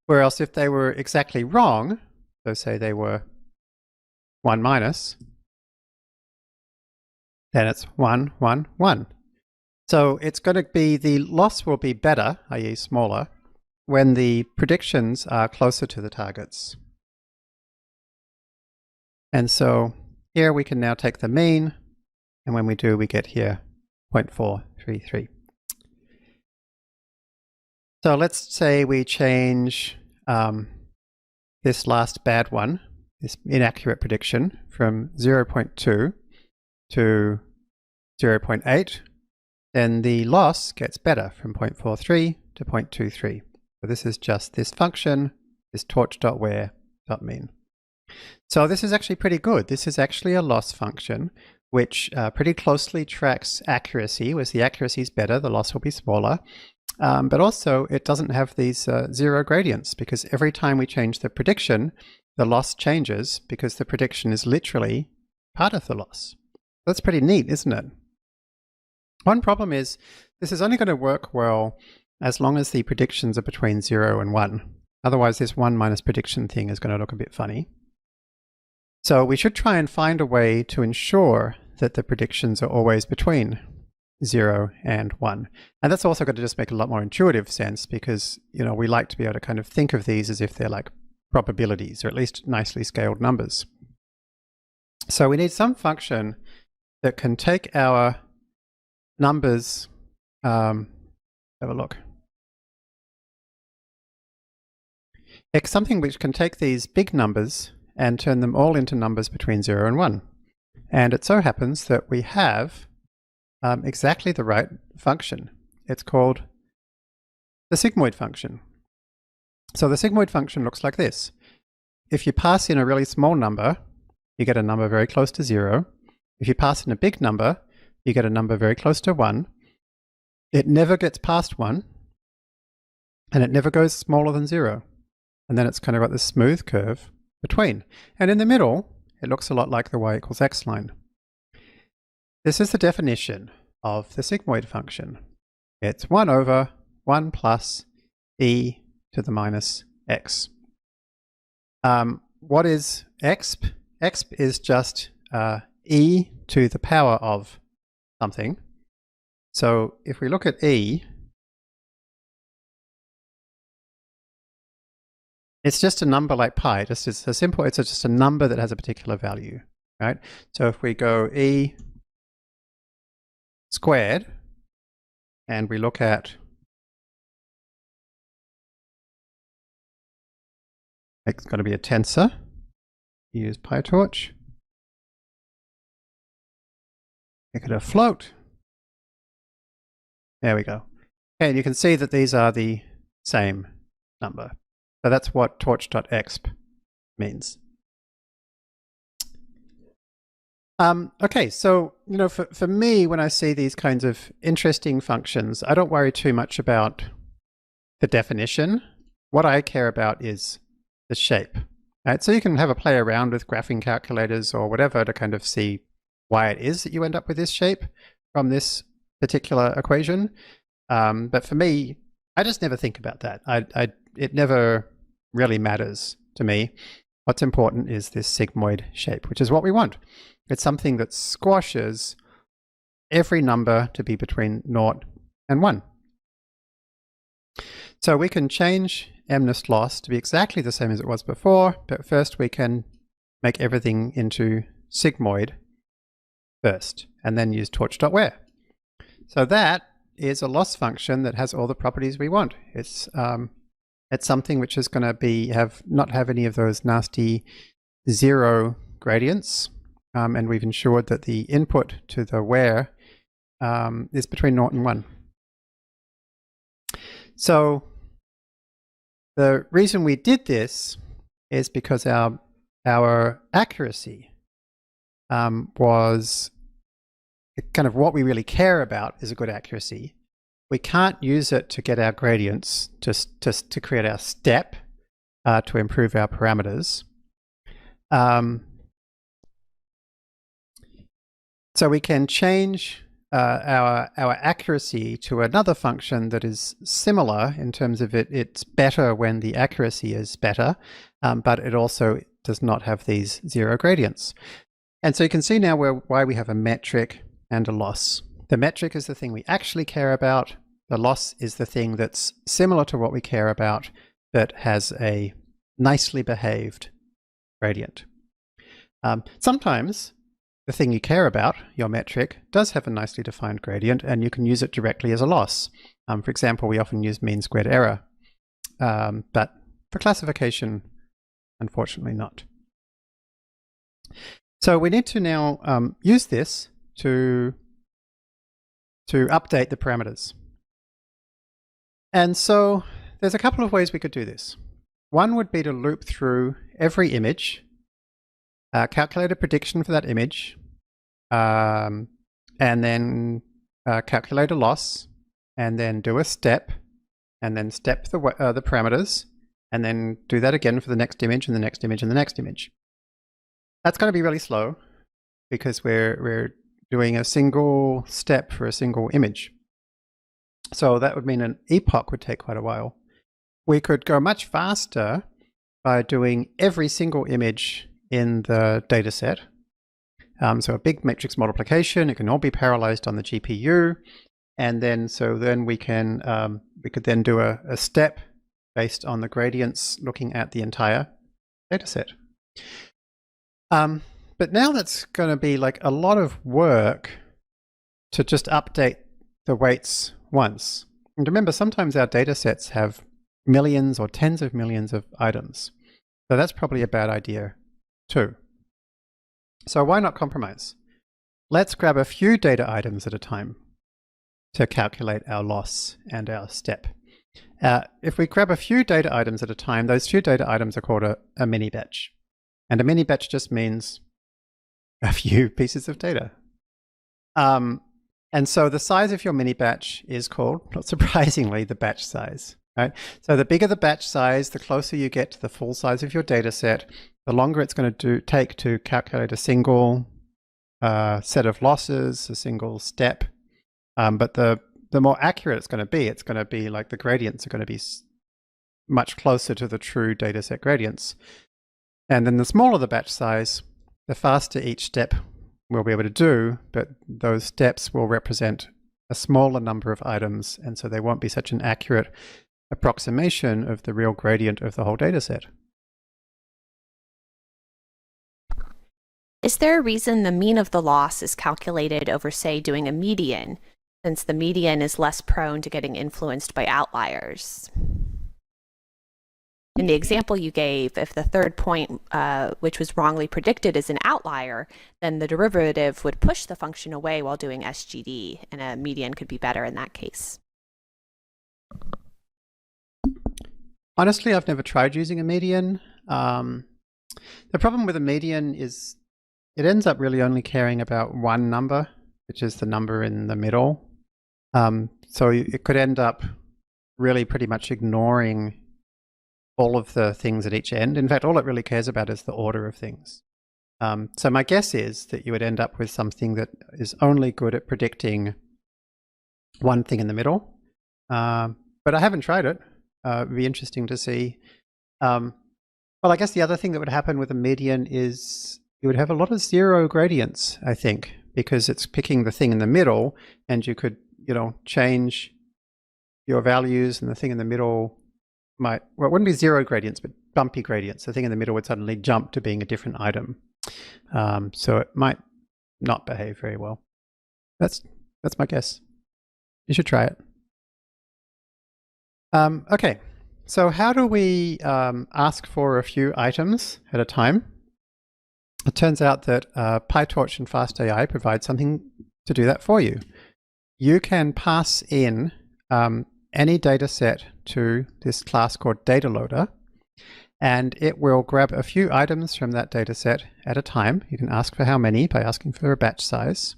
Whereas if they were exactly wrong, so say they were 1 minus, then it's 1, 1, 1. So it's going to be, the loss will be better, i.e. smaller, when the predictions are closer to the targets. And so here we can now take the mean, and when we do, we get here 0.433. So let's say we change this last bad one, this inaccurate prediction, from 0.2 to 0.8, then the loss gets better from 0.43 to 0.23. So this is just this function, this torch.where.mean. So this is actually pretty good. This is actually a loss function which pretty closely tracks accuracy. Whereas the accuracy is better, the loss will be smaller. But also it doesn't have these 0 gradients, because every time we change the prediction, the loss changes because the prediction is literally part of the loss. That's pretty neat, isn't it? One problem is this is only going to work well as long as the predictions are between 0 and 1. Otherwise, this 1 minus prediction thing is going to look a bit funny. So we should try and find a way to ensure that the predictions are always between 0 and 1. And that's also going to just make a lot more intuitive sense, because we like to be able to kind of think of these as if they're like probabilities, or at least nicely scaled numbers. So we need some function that can take our numbers, have a look. It's something which can take these big numbers and turn them all into numbers between 0 and 1. And it so happens that we have exactly the right function. It's called the sigmoid function. So the sigmoid function looks like this. if you pass in a really small number, you get a number very close to 0. If you pass in a big number, you get a number very close to 1. It never gets past 1, and it never goes smaller than 0. And then it's kind of got this smooth curve between. And in the middle, it looks a lot like the y equals x line. This is the definition of the sigmoid function. It's 1 over 1 plus e to the minus x. What is exp? Exp is just e to the power of something. So if we look at e, it's just a number like pi. It's just a number that has a particular value, right? So if we go e squared and we look at it's going to be a tensor. Use PyTorch. Make it a float. There we go. Okay, and you can see that these are the same number. So that's what torch.exp means. Okay, so for me, when I see these kinds of interesting functions, I don't worry too much about the definition. What I care about is the shape. Right? So you can have a play around with graphing calculators or whatever to kind of see why it is that you end up with this shape from this particular equation. But for me, I just never think about that. It never really matters to me. What's important is this sigmoid shape, which is what we want. It's something that squashes every number to be between 0 and 1. So we can change MNIST loss to be exactly the same as it was before, but first we can make everything into sigmoid first, and then use torch.where. So that is a loss function that has all the properties we want. It's something which is going to not have any of those nasty 0 gradients, and we've ensured that the input to the where is between 0 and 1. So the reason we did this is because our accuracy was kind of what we really care about is a good accuracy. We can't use it to get our gradients, just to create our step to improve our parameters. So we can change our accuracy to another function that is similar in terms of it's better when the accuracy is better, but it also does not have these 0 gradients. And so you can see now why we have a metric and a loss. The metric is the thing we actually care about. The loss is the thing that's similar to what we care about, but has a nicely behaved gradient. Sometimes the thing you care about, your metric, does have a nicely defined gradient, and you can use it directly as a loss. For example, we often use mean squared error, but for classification, unfortunately not. So we need to now use this to update the parameters. And so there's a couple of ways we could do this. One would be to loop through every image, calculate a prediction for that image, and then calculate a loss, and then do a step, and then step the parameters, and then do that again for the next image, and the next image, and the next image. That's going to be really slow because we're doing a single step for a single image. So that would mean an epoch would take quite a while. We could go much faster by doing every single image in the data set. So a big matrix multiplication, it can all be parallelized on the GPU. And then we could then do a step based on the gradients looking at the entire data set. But now that's going to be like a lot of work to just update the weights once. And remember, sometimes our data sets have millions or tens of millions of items. So that's probably a bad idea too. So why not compromise? Let's grab a few data items at a time to calculate our loss and our step. If we grab a few data items at a time, those few data items are called a mini batch. And a mini batch just means a few pieces of data. And so the size of your mini batch is called, not surprisingly, the batch size. Right? So the bigger the batch size, the closer you get to the full size of your data set, the longer it's going to take to calculate a single set of losses, a single step. But the more accurate it's going to be like the gradients are going to be much closer to the true data set gradients. And then the smaller the batch size, the faster each step we'll be able to do, but those steps will represent a smaller number of items, and so they won't be such an accurate approximation of the real gradient of the whole data set. Is there a reason the mean of the loss is calculated over, say, doing a median, since the median is less prone to getting influenced by outliers? In the example you gave, if the third point, which was wrongly predicted, is an outlier, then the derivative would push the function away while doing SGD, and a median could be better in that case. Honestly, I've never tried using a median. The problem with a median is it ends up really only caring about one number, which is the number in the middle. So it could end up really pretty much ignoring all of the things at each end. In fact, all it really cares about is the order of things. So my guess is that you would end up with something that is only good at predicting one thing in the middle. But I haven't tried it. It'd be interesting to see. Well, I guess the other thing that would happen with a median is you would have a lot of zero gradients, I think, because it's picking the thing in the middle, and you could, change your values, and the thing in the middle might, well, it wouldn't be zero gradients, but bumpy gradients. The thing in the middle would suddenly jump to being a different item. So it might not behave very well. That's my guess. You should try it. Okay, so how do we ask for a few items at a time? It turns out that PyTorch and FastAI provide something to do that for you. You can pass in any data set to this class called DataLoader, and it will grab a few items from that data set at a time. You can ask for how many by asking for a batch size.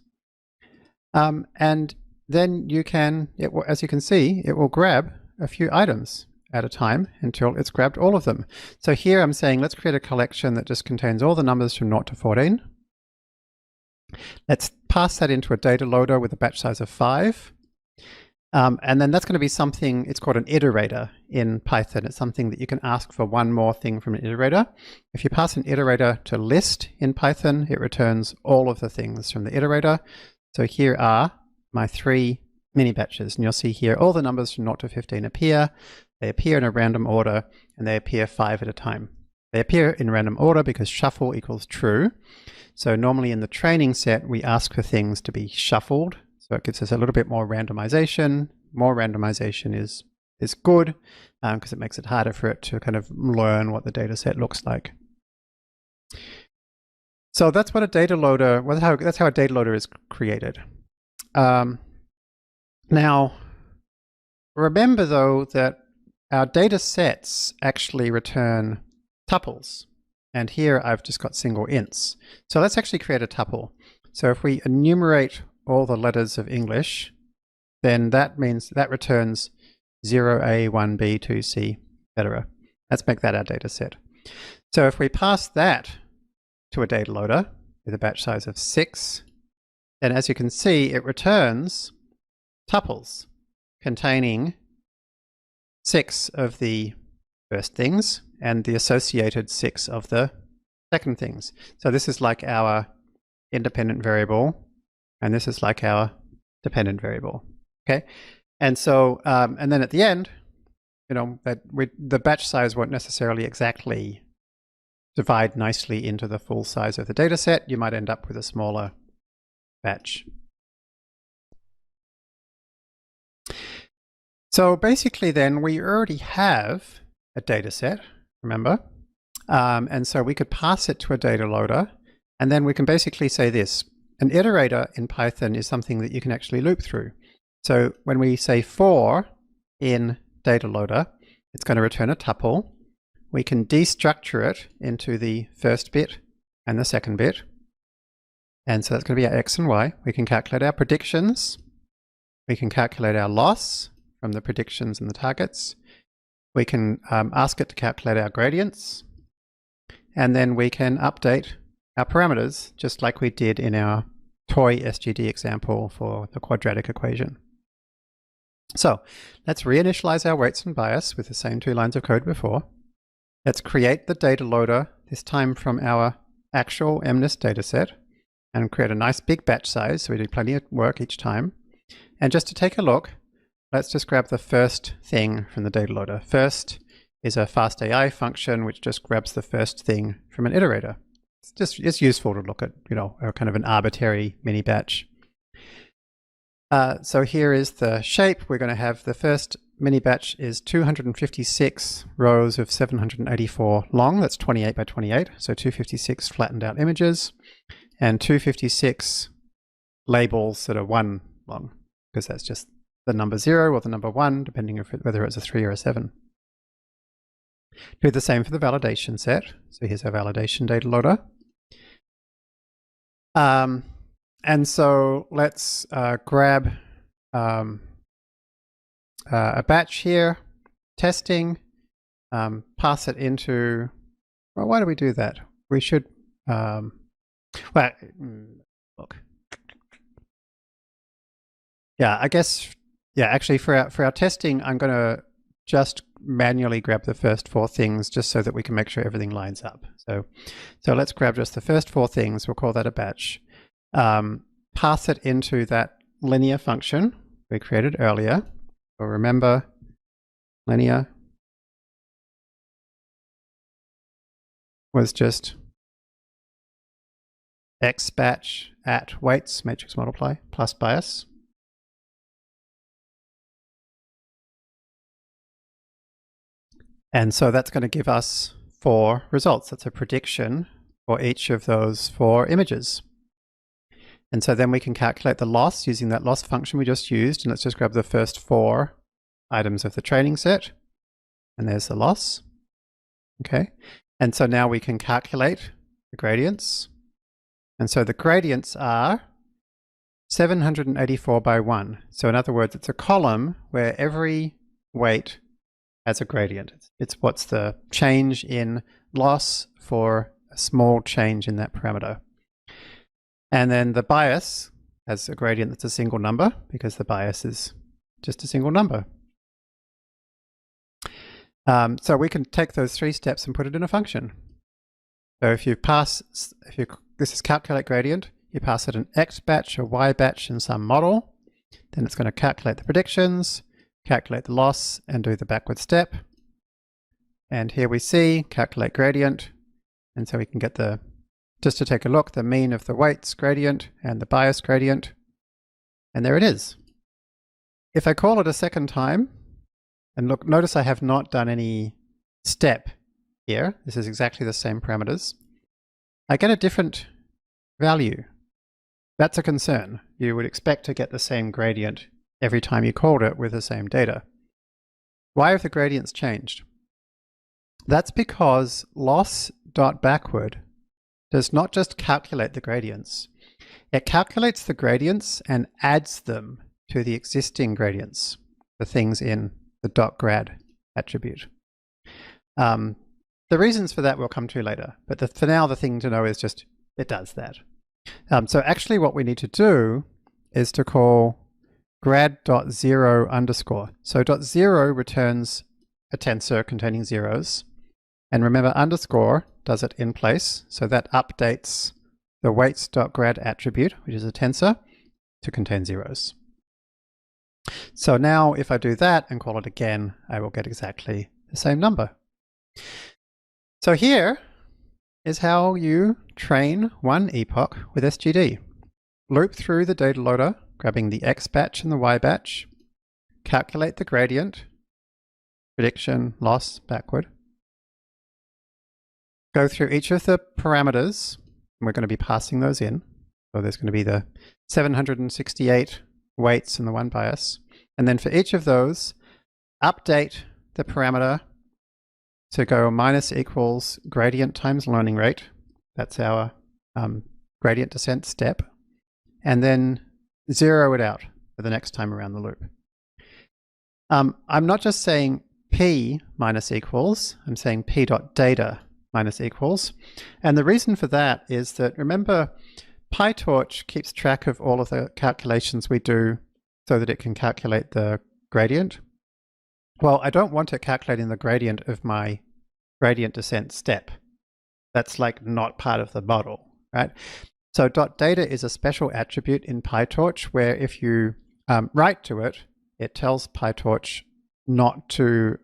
And then you can, as you can see, it will grab a few items at a time until it's grabbed all of them. So here I'm saying let's create a collection that just contains all the numbers from 0 to 14. Let's pass that into a data loader with a batch size of 5. And then that's going to be something, it's called an iterator in Python. It's something that you can ask for one more thing from an iterator. If you pass an iterator to list in Python, it returns all of the things from the iterator. So here are my 3 mini batches, and you'll see here all the numbers from 0 to 15 appear. They appear in a random order, and they appear 5 at a time. They appear in random order because shuffle equals true. So normally in the training set, we ask for things to be shuffled. So it gives us a little bit more randomization. More randomization is good because it makes it harder for it to kind of learn what the data set looks like. So that's what a data loader, that's how a data loader is created. Now, remember though that our data sets actually return tuples. And here I've just got single ints. So let's actually create a tuple. So if we enumerate all the letters of English, then that means that returns 0A, 1B, 2C, etc. Let's make that our data set. So if we pass that to a data loader with a batch size of 6, then as you can see, it returns tuples containing 6 of the first things and the associated 6 of the second things. So this is like our independent variable, and this is like our dependent variable. Okay, and so and then at the end, the batch size won't necessarily exactly divide nicely into the full size of the data set. You might end up with a smaller batch. So basically then we already have a data set, remember? And so we could pass it to a data loader, and then we can basically say this. An iterator in Python is something that you can actually loop through. So when we say for in data loader, it's going to return a tuple. We can destructure it into the first bit and the second bit. And so that's going to be our x and y. We can calculate our predictions. We can calculate our loss from the predictions and the targets. We can ask it to calculate our gradients. And then we can update our parameters, just like we did in our toy SGD example for the quadratic equation. So let's reinitialize our weights and bias with the same 2 lines of code before. Let's create the data loader, this time from our actual MNIST dataset, and create a nice big batch size so we do plenty of work each time. And just to take a look, let's just grab the first thing from the data loader. First is a FastAI function which just grabs the first thing from an iterator. It's useful to look at, a kind of an arbitrary mini batch. So here is the shape. We're going to have the first mini batch is 256 rows of 784 long. That's 28 by 28. So 256 flattened out images and 256 labels that are 1 long, because that's just the number 0 or the number 1, depending on whether it's a 3 or a 7. Do the same for the validation set. So here's our validation data loader. And so let's grab a batch here, testing, pass it into, well, why do we do that? We should, look. Yeah, I guess, actually for our testing, I'm going to just manually grab the first 4 things just so that we can make sure everything lines up. So let's grab just the first 4 things. We'll call that a batch. Pass it into that linear function we created earlier. So remember, linear was just x batch at weights matrix multiply plus bias. And so that's going to give us 4 results. That's a prediction for each of those 4 images. And so then we can calculate the loss using that loss function we just used. And let's just grab the first 4 items of the training set. And there's the loss. Okay. And so now we can calculate the gradients. And so the gradients are 784 by 1. So in other words, it's a column where every weight has a gradient. It's what's the change in loss for a small change in that parameter. And then the bias has a gradient that's a single number, because the bias is just a single number. So we can take those 3 steps and put it in a function. So if this is calculate gradient, you pass it an x batch, a y batch in some model, then it's going to calculate the predictions, calculate the loss, and do the backward step. And here we see calculate gradient. And so we can get just to take a look, the mean of the weights gradient and the bias gradient. And there it is. If I call it a second time, and look, notice I have not done any step here. This is exactly the same parameters. I get a different value. That's a concern. You would expect to get the same gradient every time you called it with the same data. Why have the gradients changed? That's because loss.backward does not just calculate the gradients. It calculates the gradients and adds them to the existing gradients, the things in the .grad attribute. The reasons for that we'll come to later, but for now the thing to know is just it does that. So actually what we need to do is to call grad.0 underscore. So .0 returns a tensor containing zeros. And remember, underscore does it in place. So that updates the weights.grad attribute, which is a tensor, to contain zeros. So now if I do that and call it again, I will get exactly the same number. So here is how you train one epoch with SGD. Loop through the data loader, grabbing the X batch and the Y batch, calculate the gradient, prediction, loss, backward. Go through each of the parameters, and we're going to be passing those in. So there's going to be the 768 weights and the 1 bias. And then for each of those, update the parameter to go minus equals gradient times learning rate. That's our gradient descent step. And then zero it out for the next time around the loop. I'm not just saying p minus equals, I'm saying p dot data minus equals. And the reason for that is that, remember, PyTorch keeps track of all of the calculations we do so that it can calculate the gradient. Well, I don't want it calculating the gradient of my gradient descent step. That's like not part of the model, right? So .data is a special attribute in PyTorch where if you write to it, it tells PyTorch not to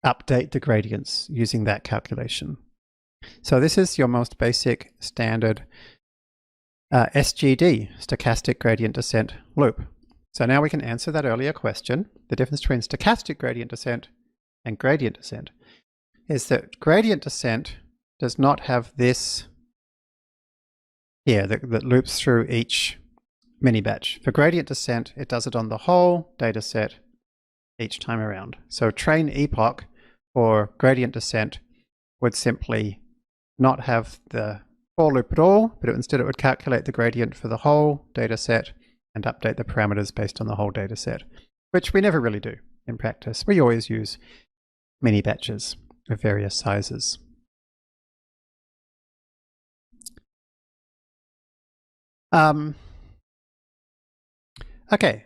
update the gradients using that calculation. So this is your most basic standard SGD, stochastic gradient descent loop. So now we can answer that earlier question. The difference between stochastic gradient descent and gradient descent is that gradient descent does not have this here that loops through each mini batch. For gradient descent, it does it on the whole data set each time around. So train epoch or gradient descent would simply not have the for loop at all, but instead it would calculate the gradient for the whole data set and update the parameters based on the whole data set, which we never really do in practice. We always use mini batches of various sizes. Okay,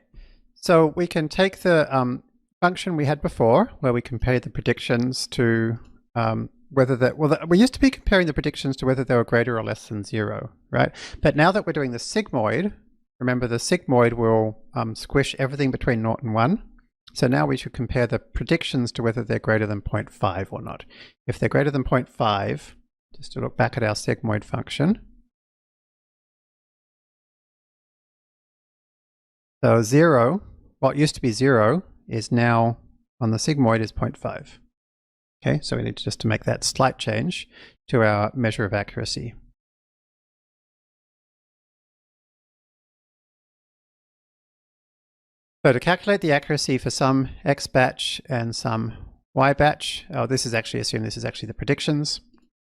so we can take the function we had before where we compare the predictions to whether that, well, we used to be comparing the predictions to whether they were greater or less than 0, right? But now that we're doing the sigmoid, remember the sigmoid will squish everything between 0 and 1. So now we should compare the predictions to whether they're greater than 0.5 or not. If they're greater than 0.5, just to look back at our sigmoid function. So 0, what used to be 0 is now on the sigmoid is 0.5. Okay, so we need just to make that slight change to our measure of accuracy. So to calculate the accuracy for some X batch and some Y batch, this is actually, assume this is actually the predictions.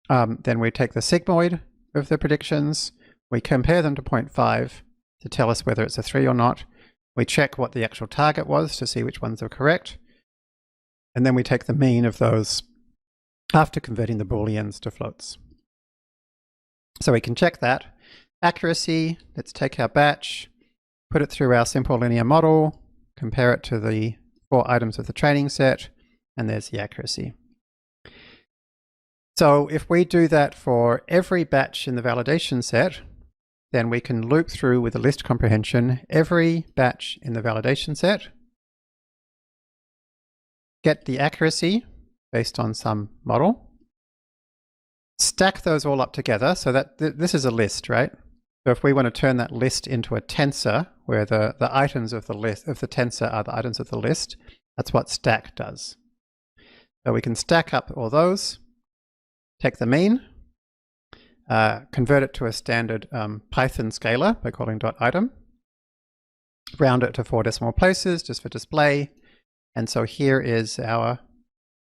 Then we take the sigmoid of the predictions, we compare them to 0.5 to tell us whether it's a 3 or not. We check what the actual target was to see which ones are correct. And then we take the mean of those after converting the Booleans to floats. So we can check that. Accuracy, let's take our batch, put it through our simple linear model, compare it to the 4 items of the training set, and there's the accuracy. So if we do that for every batch in the validation set, then we can loop through with a list comprehension every batch in the validation set, get the accuracy based on some model, stack those all up together so that this is a list, right? So if we want to turn that list into a tensor, where the items of the list of the tensor are the items of the list, that's what stack does. So we can stack up all those, take the mean, convert it to a standard Python scalar by calling .item, round it to 4 decimal places just for display, and so here is our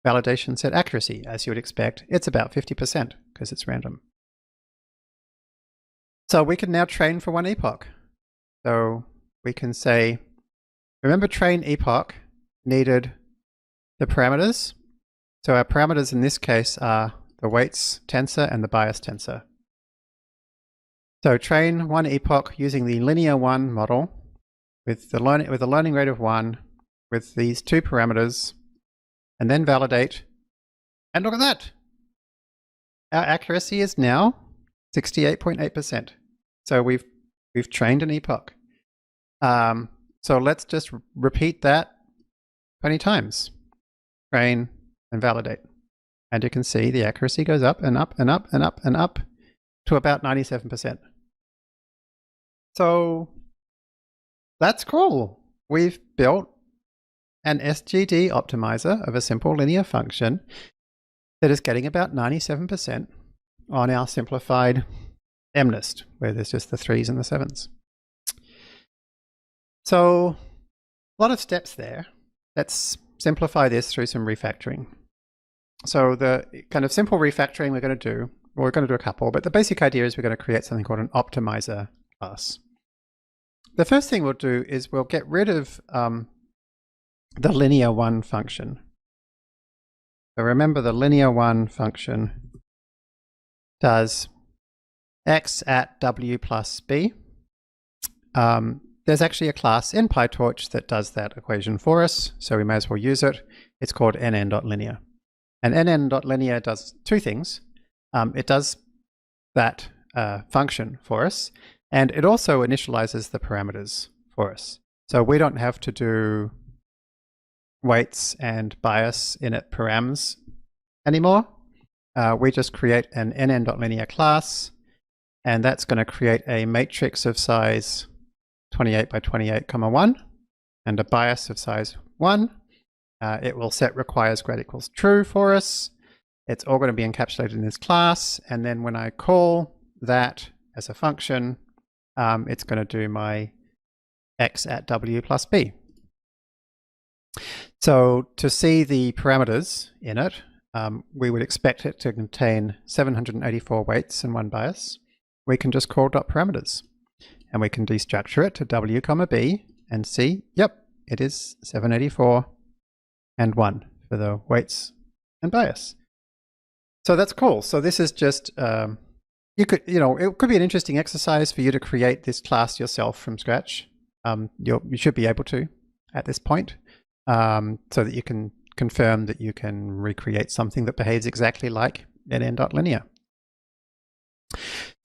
validation set accuracy. As you would expect, it's about 50% because it's random. So we can now train for one epoch. So we can say, remember train epoch needed the parameters. So our parameters in this case are the weights tensor and the bias tensor. So train one epoch using the linear 1 model with a learning rate of 1 with these 2 parameters, and then validate. And look at that! Our accuracy is now 68.8%. So we've trained an epoch. So let's just repeat that 20 times. Train and validate. And you can see the accuracy goes up and up and up and up and up to about 97%. So that's cool. We've built an SGD optimizer of a simple linear function that is getting about 97% on our simplified MNIST, where there's just the 3s and the 7s. So a lot of steps there. Let's simplify this through some refactoring. So the kind of simple refactoring we're going to do, well, we're going to do a couple, but the basic idea is we're going to create something called an optimizer class. The first thing we'll do is we'll get rid of the linear1 function. So remember, the linear1 function does x at w plus b. There's actually a class in PyTorch that does that equation for us, so we may as well use it. It's called nn.linear. And nn.linear does two things. It does that function for us, and it also initializes the parameters for us. So we don't have to do weights and bias init params anymore. We just create an nn.linear class, and that's going to create a matrix of size 28 by 28, 1, and a bias of size 1. It will set requires grad equals true for us. It's all going to be encapsulated in this class, and then when I call that as a function, it's going to do my x at w plus b. So to see the parameters in it, we would expect it to contain 784 weights and 1 bias. We can just call .parameters, and we can destructure it to w, b, and see, yep, it is 784 and 1 for the weights and bias. So that's cool. So this is just, it could be an interesting exercise for you to create this class yourself from scratch. You should be able to at this point, so that you can confirm that you can recreate something that behaves exactly like nn.linear.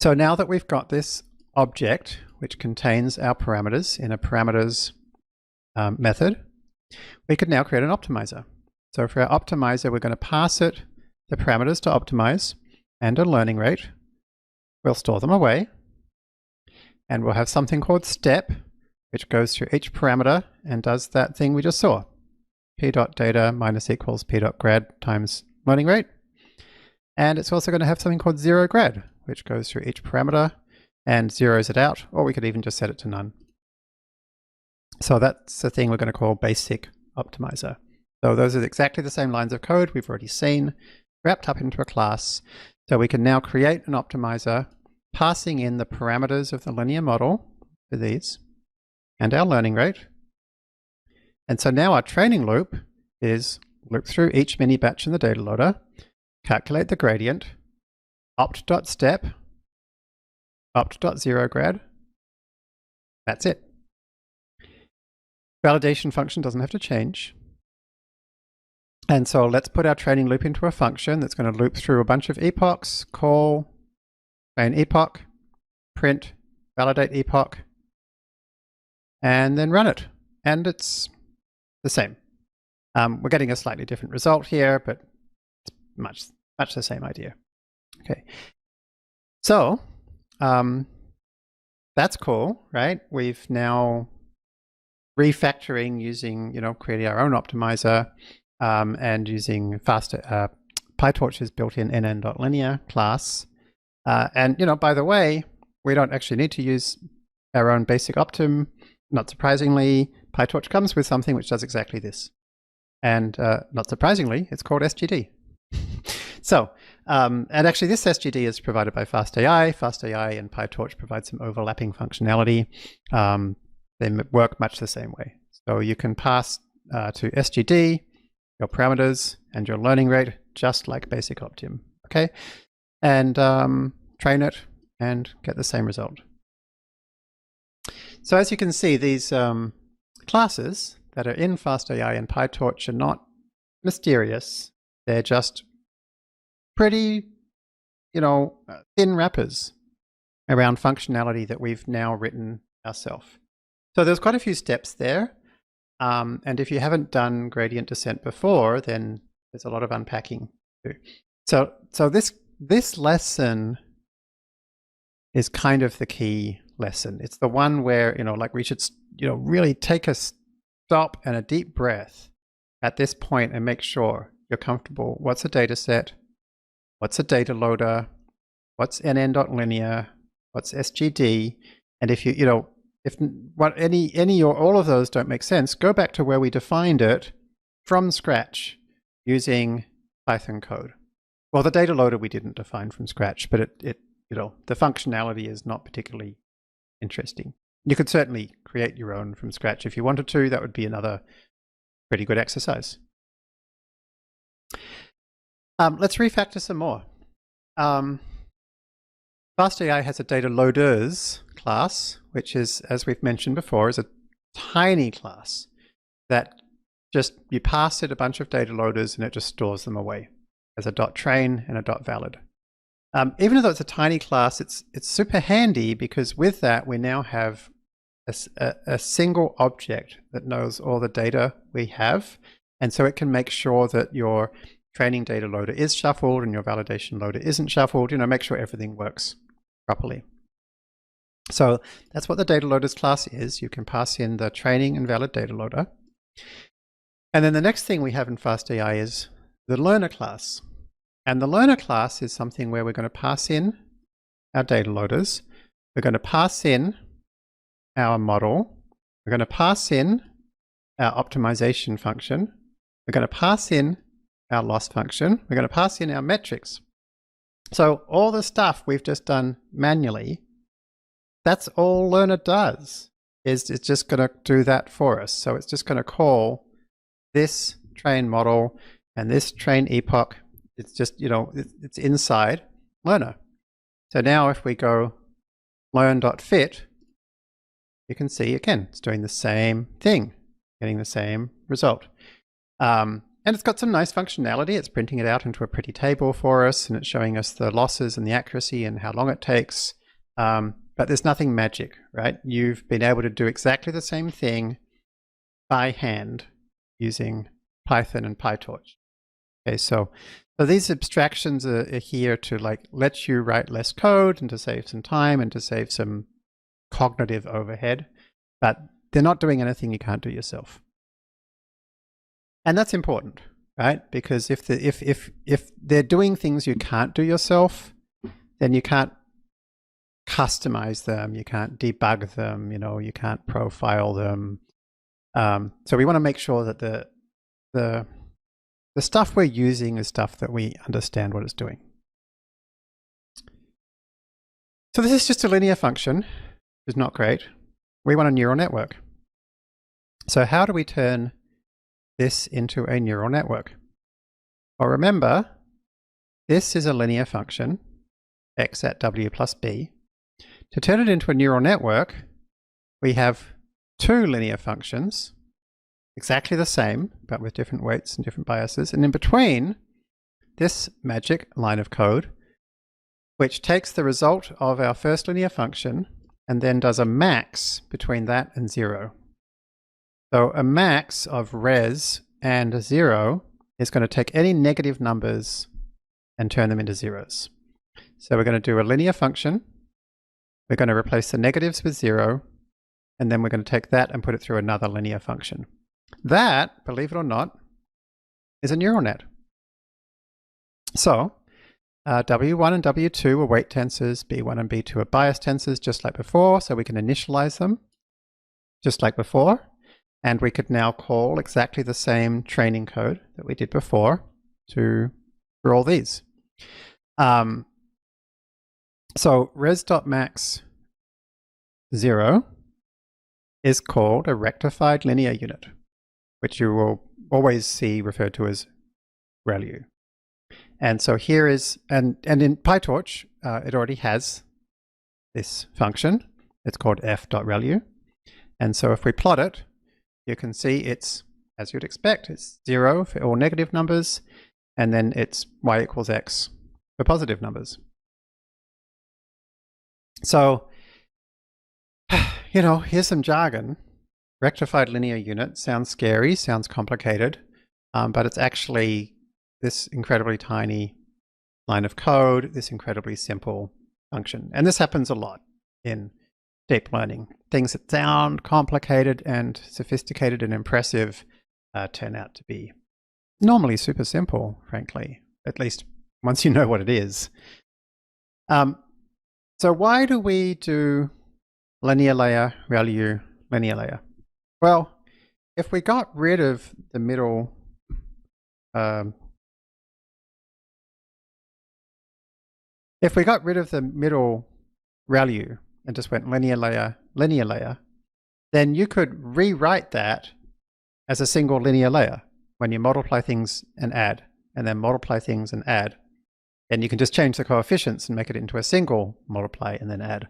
So now that we've got this object, which contains our parameters in a parameters method, we could now create an optimizer. So for our optimizer, we're going to pass it the parameters to optimize and a learning rate. We'll store them away, and we'll have something called step, which goes through each parameter and does that thing we just saw. p.data minus equals p.grad times learning rate. And it's also going to have something called zero grad, which goes through each parameter and zeroes it out, or we could even just set it to none. So that's the thing we're going to call basic optimizer. So those are exactly the same lines of code we've already seen, wrapped up into a class. So we can now create an optimizer, passing in the parameters of the linear model for these, and our learning rate. And so now our training loop is loop through each mini batch in the data loader, calculate the gradient, opt.step, opt.zeroGrad. That's it. Validation function doesn't have to change. And so let's put our training loop into a function that's going to loop through a bunch of epochs, call train epoch, print, validate epoch, and then run it. And it's the same. We're getting a slightly different result here, but it's much the same idea. Okay. So that's cool, right? We've now refactoring using, creating our own optimizer, and using faster PyTorch's built-in nn.linear class. And by the way, we don't actually need to use our own basic optim. Not surprisingly, PyTorch comes with something which does exactly this. And not surprisingly, it's called SGD. So, and actually this SGD is provided by FastAI. FastAI and PyTorch provide some overlapping functionality. They work much the same way. So you can pass to SGD your parameters and your learning rate, just like basic Optim, okay? And train it and get the same result. So as you can see, these classes that are in FastAI and PyTorch are not mysterious. They're just pretty, thin wrappers around functionality that we've now written ourselves. So there's quite a few steps there. And if you haven't done gradient descent before, then there's a lot of unpacking to do. So this lesson is kind of the key lesson. It's the one where, we should, really take a stop and a deep breath at this point and make sure you're comfortable. What's a data set? What's a data loader? What's nn.linear? What's SGD? And if if any or all of those don't make sense, go back to where we defined it from scratch using Python code. Well, the data loader we didn't define from scratch, but it the functionality is not particularly interesting. You could certainly create your own from scratch if you wanted to. That would be another pretty good exercise. Let's refactor some more. FastAI has a data loaders class, which is, as we've mentioned before, is a tiny class that just, you pass it a bunch of data loaders and it just stores them away as a .train and a .valid. Even though it's a tiny class, it's super handy because with that we now have a single object that knows all the data we have, and so it can make sure that your training data loader is shuffled and your validation loader isn't shuffled, make sure everything works properly. So that's what the data loaders class is. You can pass in the training and valid data loader. And then the next thing we have in FastAI is the learner class. And the learner class is something where we're going to pass in our data loaders. We're going to pass in our model. We're going to pass in our optimization function. We're going to pass in our loss function. We're going to pass in our metrics. So all the stuff we've just done manually, that's all learner does, is it's just going to do that for us. So it's just going to call this train model and this train epoch. It's just, it's inside learner. So now if we go learn.fit, you can see again, it's doing the same thing, getting the same result. And it's got some nice functionality. It's printing it out into a pretty table for us, and it's showing us the losses and the accuracy and how long it takes. But there's nothing magic, right? You've been able to do exactly the same thing by hand using Python and PyTorch. Okay, so these abstractions are here to let you write less code and to save some time and to save some cognitive overhead, but they're not doing anything you can't do yourself. And that's important, right? Because if they're doing things you can't do yourself, then you can't customize them, you can't debug them, you can't profile them. So we want to make sure that the stuff we're using is stuff that we understand what it's doing. So this is just a linear function, which is not great. We want a neural network. So how do we turn this into a neural network? Well, remember, this is a linear function, x at w plus b. To turn it into a neural network, we have two linear functions, exactly the same, but with different weights and different biases. And in between, this magic line of code, which takes the result of our first linear function and then does a max between that and 0. So a max of res and 0 is going to take any negative numbers and turn them into zeros. So we're going to do a linear function. We're going to replace the negatives with 0, and then we're going to take that and put it through another linear function. That, believe it or not, is a neural net. So W1 and W2 are weight tensors, B1 and B2 are bias tensors, just like before, so we can initialize them just like before. And we could now call exactly the same training code that we did before for all these. So res.max 0 is called a rectified linear unit, which you will always see referred to as ReLU. And so here is, and in PyTorch, it already has this function. It's called f.ReLU. And so if we plot it, you can see it's, as you'd expect, it's 0 for all negative numbers, and then it's y equals x for positive numbers. So, here's some jargon. Rectified linear unit sounds scary, sounds complicated, but it's actually this incredibly tiny line of code, this incredibly simple function. And this happens a lot in deep learning. Things that sound complicated and sophisticated and impressive turn out to be normally super simple, frankly, at least once you know what it is. So why do we do linear layer, ReLU, linear layer? Well, if we got rid of the middle if we got rid of the middle value and just went linear layer, then you could rewrite that as a single linear layer when you multiply things and add, and then multiply things and add. And you can just change the coefficients and make it into a single multiply and then add.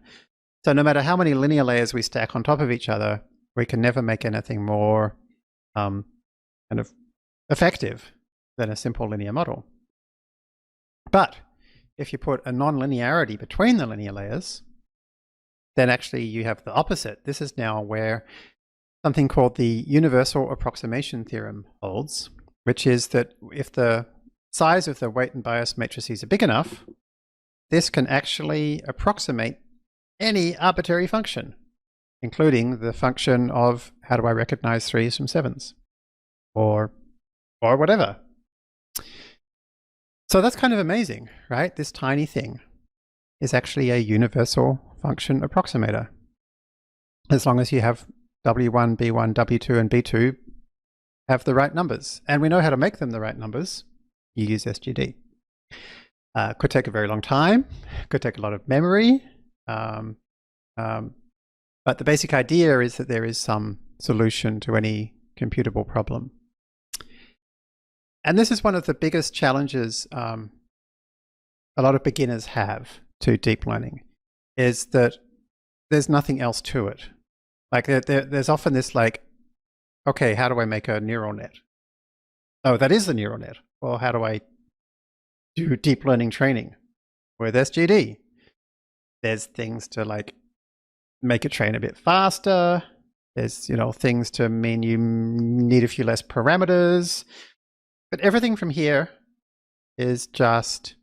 So no matter how many linear layers we stack on top of each other, we can never make anything more kind of effective than a simple linear model. But if you put a non-linearity between the linear layers, then actually you have the opposite. This is now where something called the universal approximation theorem holds, which is that if the size of the weight and bias matrices are big enough, this can actually approximate any arbitrary function, including the function of how do I recognize 3s from 7s, or whatever. So that's kind of amazing, right? This tiny thing is actually a universal function approximator. As long as you have W1, B1, W2, and B2 have the right numbers. And we know how to make them the right numbers. You use SGD. Could take a very long time, could take a lot of memory, but the basic idea is that there is some solution to any computable problem. And this is one of the biggest challenges a lot of beginners have to deep learning, is that there's nothing else to it. Like there's often this like, okay, how do I make a neural net? Oh, that is the neural net. Well, how do I do deep learning training with SGD? There's things to like make it train a bit faster. There's, you know, things to mean you need a few less parameters. But everything from here is just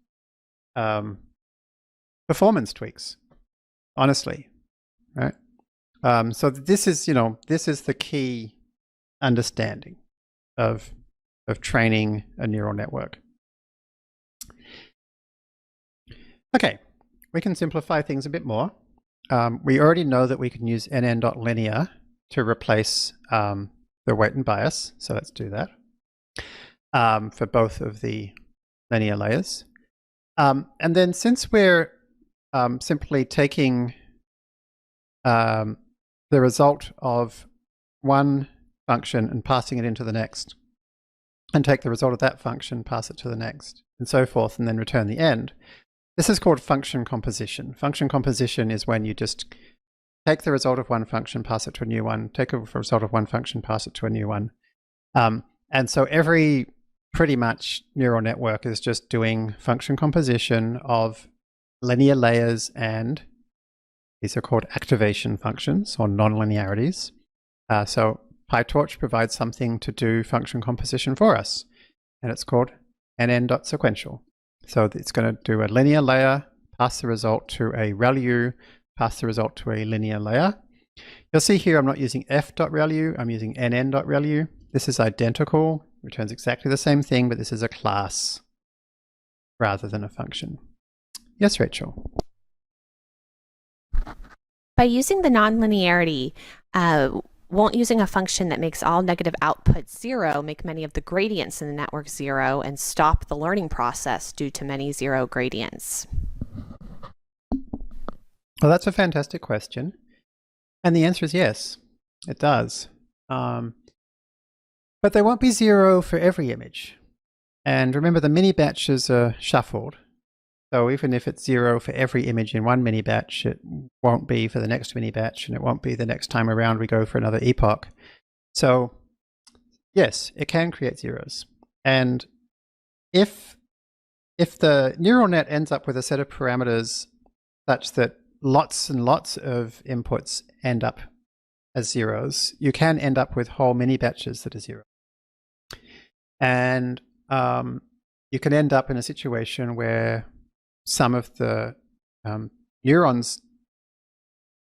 performance tweaks, honestly, right? So this is, you know, this is the key understanding of training a neural network. Okay, we can simplify things a bit more. We already know that we can use nn.linear to replace the weight and bias, so let's do that for both of the linear layers. And then since we're simply taking the result of one function and passing it into the next, and take the result of that function, pass it to the next, and so forth, and then return the end. This is called function composition. Function composition is when you just take the result of one function, pass it to a new one, take a result of one function, pass it to a new one. And so every pretty much neural network is just doing function composition of linear layers, and these are called activation functions or non-linearities. So PyTorch provides something to do function composition for us, and it's called nn.sequential. So it's going to do a linear layer, pass the result to a ReLU, pass the result to a linear layer. You'll see here I'm not using f.ReLU, I'm using nn.ReLU. This is identical, returns exactly the same thing, but this is a class rather than a function. Yes, Rachel? By using the nonlinearity, won't using a function that makes all negative outputs 0 make many of the gradients in the network 0 and stop the learning process due to many 0 gradients? Well, that's a fantastic question. And the answer is yes, it does. But they won't be 0 for every image. And remember, the mini batches are shuffled. So even if it's 0 for every image in one mini batch, it won't be for the next mini batch, and it won't be the next time around we go for another epoch. So yes, it can create zeros. And if the neural net ends up with a set of parameters such that lots and lots of inputs end up as zeros, you can end up with whole mini batches that are 0. And you can end up in a situation where some of the neurons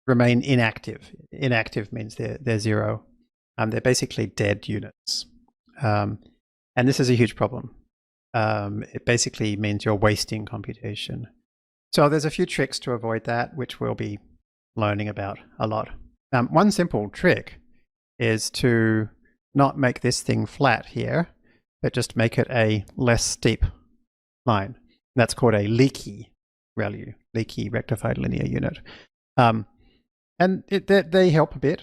remain inactive. Inactive means they're 0. They're basically dead units. And this is a huge problem. It basically means you're wasting computation. So there's a few tricks to avoid that, which we'll be learning about a lot. One simple trick is to not make this thing flat here, but just make it a less steep line. That's called a leaky ReLU, leaky rectified linear unit. And they help a bit.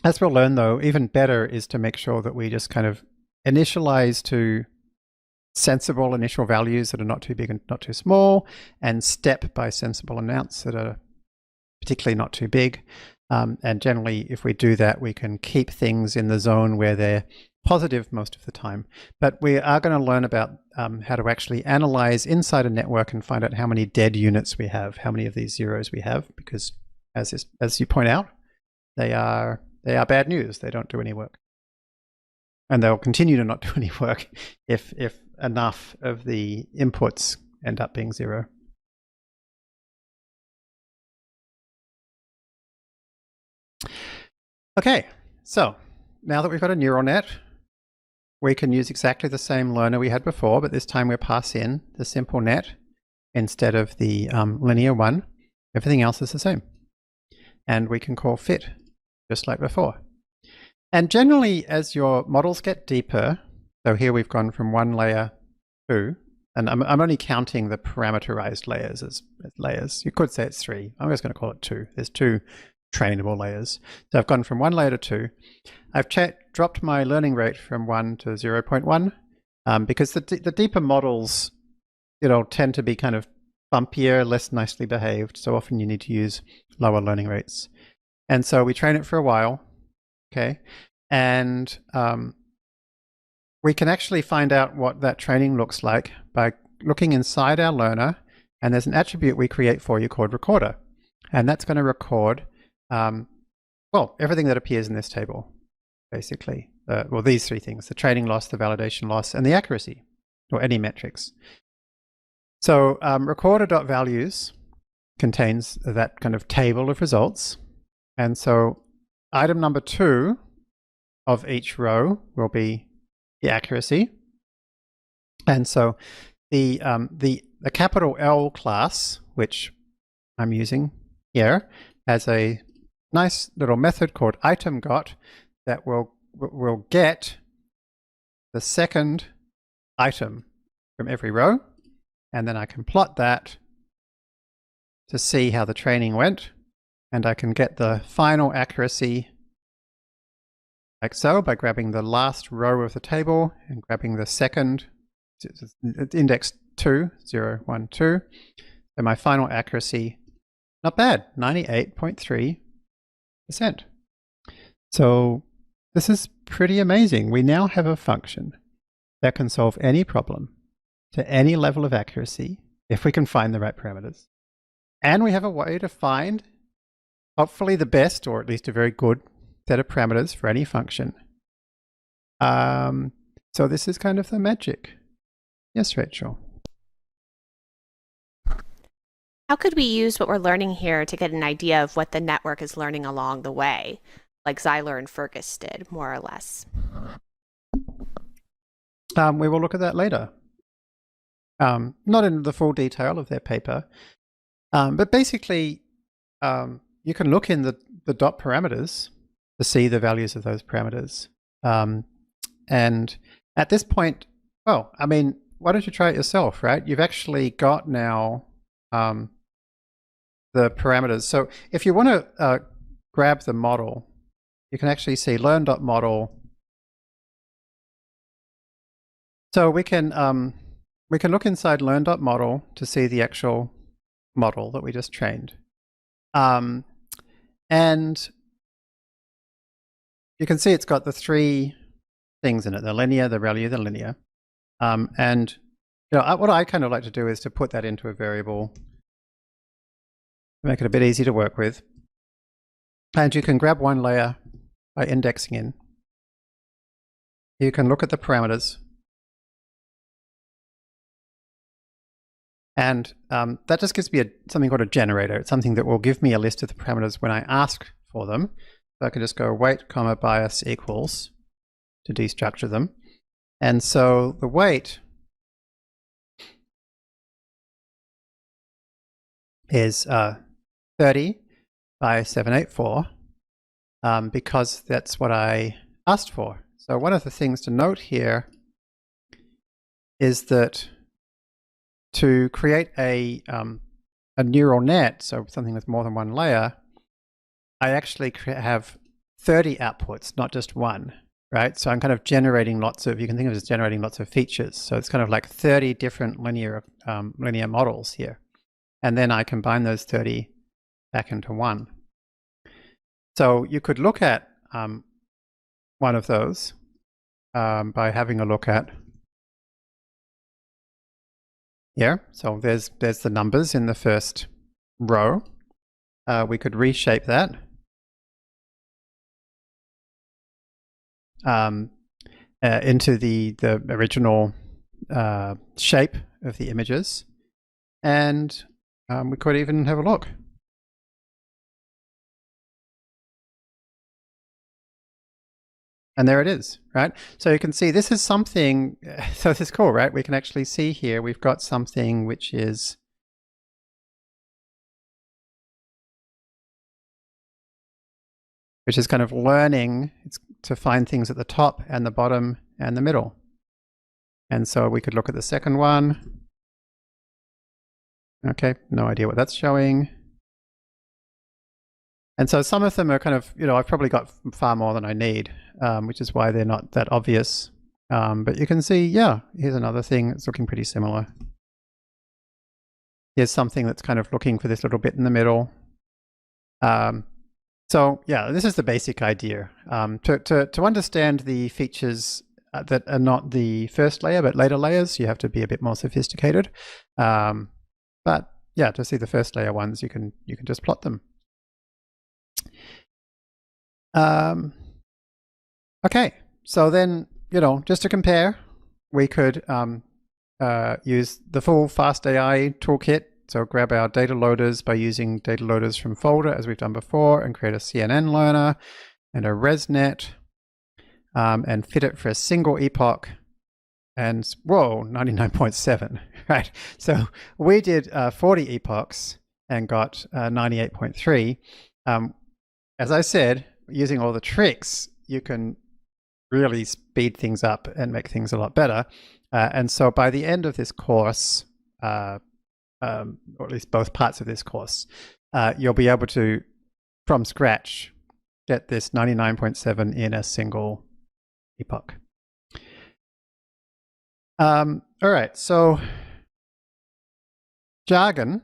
As we'll learn though, even better is to make sure that we just kind of initialize to sensible initial values that are not too big and not too small, and step by sensible amounts that are particularly not too big. And generally, if we do that, we can keep things in the zone where they're positive most of the time. But we are going to learn about how to actually analyze inside a network and find out how many dead units we have, how many of these zeros we have, because as you point out, they are bad news. They don't do any work. And they'll continue to not do any work if enough of the inputs end up being 0. Okay, so now that we've got a neural net, we can use exactly the same learner we had before, but this time we'll pass in the simple net instead of the linear one. Everything else is the same. And we can call fit, just like before. And generally, as your models get deeper, so here we've gone from 1 layer to, and I'm only counting the parameterized layers as layers. You could say it's 3. I'm just going to call it 2. There's 2 trainable layers. So I've gone from 1 layer to 2. I've dropped my learning rate from 1 to 0.1 because the deeper models, tend to be kind of bumpier, less nicely behaved. So often you need to use lower learning rates. And so we train it for a while. Okay, and we can actually find out what that training looks like by looking inside our learner, and there's an attribute we create for you called recorder, and that's going to record everything that appears in this table, basically. These 3 things: the training loss, the validation loss, and the accuracy, or any metrics. So recorder.values contains that kind of table of results, and so item number 2 of each row will be the accuracy. And so the capital L class, which I'm using here, has a nice little method called itemGot that will get the second item from every row. And then I can plot that to see how the training went. And I can get the final accuracy like so by grabbing the last row of the table and grabbing the second index 2, 0, 1, 2. So my final accuracy, not bad, 98.3%. So this is pretty amazing. We now have a function that can solve any problem to any level of accuracy if we can find the right parameters. And we have a way to find hopefully the best, or at least a very good set of parameters for any function. So this is kind of the magic. Yes, Rachel? How could we use what we're learning here to get an idea of what the network is learning along the way, like Zeiler and Fergus did, more or less? We will look at that later. Not in the full detail of their paper, but basically, you can look in the dot parameters to see the values of those parameters. And at this point, why don't you try it yourself, right? You've actually got now the parameters. So if you want to grab the model, you can actually see learn.model. So we can look inside learn.model to see the actual model that we just trained. And you can see it's got the 3 things in it: the linear, the ReLU, the linear. And what I kind of like to do is to put that into a variable, make it a bit easy to work with. And you can grab one layer by indexing in. You can look at the parameters. And that just gives me something called a generator. It's something that will give me a list of the parameters when I ask for them. So I can just go weight, comma, bias equals to destructure them. And so the weight is 30 by 784 because that's what I asked for. So one of the things to note here is that to create a neural net, so something with more than one layer, I actually have 30 outputs, not just one, right? So I'm kind of generating lots of, you can think of it as generating lots of features. So it's kind of like 30 different linear models here. And then I combine those 30 back into one. So you could look at one of those by having a look at here. So there's the numbers in the first row. We could reshape that into the original shape of the images, and we could even have a look. And there it is, right? So you can see this is something, so this is cool, right? We can actually see here, we've got something which is kind of learning to find things at the top and the bottom and the middle. And so we could look at the second one. Okay, no idea what that's showing. And so some of them are kind of, I've probably got far more than I need, which is why they're not that obvious. But you can see, yeah, here's another thing that's looking pretty similar. Here's something that's kind of looking for this little bit in the middle. So yeah, this is the basic idea. To understand the features that are not the first layer, but later layers, you have to be a bit more sophisticated. But yeah, to see the first layer ones, you can just plot them. Okay, so then, just to compare, we could use the full FastAI toolkit. So grab our data loaders by using data loaders from folder, as we've done before, and create a CNN learner and a ResNet, and fit it for a single epoch. And whoa, 99.7, right? So we did 40 epochs and got 98.3. As I said, using all the tricks, you can really speed things up and make things a lot better. And so by the end of this course, or at least both parts of this course, you'll be able to, from scratch, get this 99.7 in a single epoch. All right, so jargon.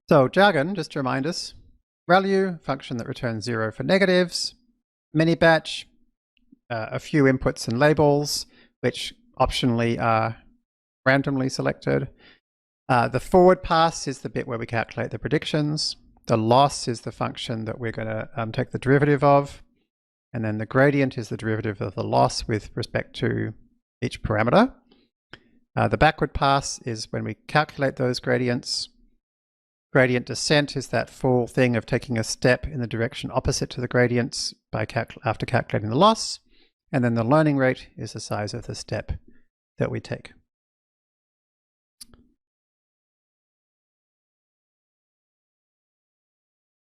So jargon, just to remind us, ReLU, function that returns 0 for negatives, mini batch, a few inputs and labels, which optionally are randomly selected. The forward pass is the bit where we calculate the predictions. The loss is the function that we're going to take the derivative of. And then the gradient is the derivative of the loss with respect to each parameter. The backward pass is when we calculate those gradients. Gradient descent is that full thing of taking a step in the direction opposite to the gradients after calculating the loss. And then the learning rate is the size of the step that we take.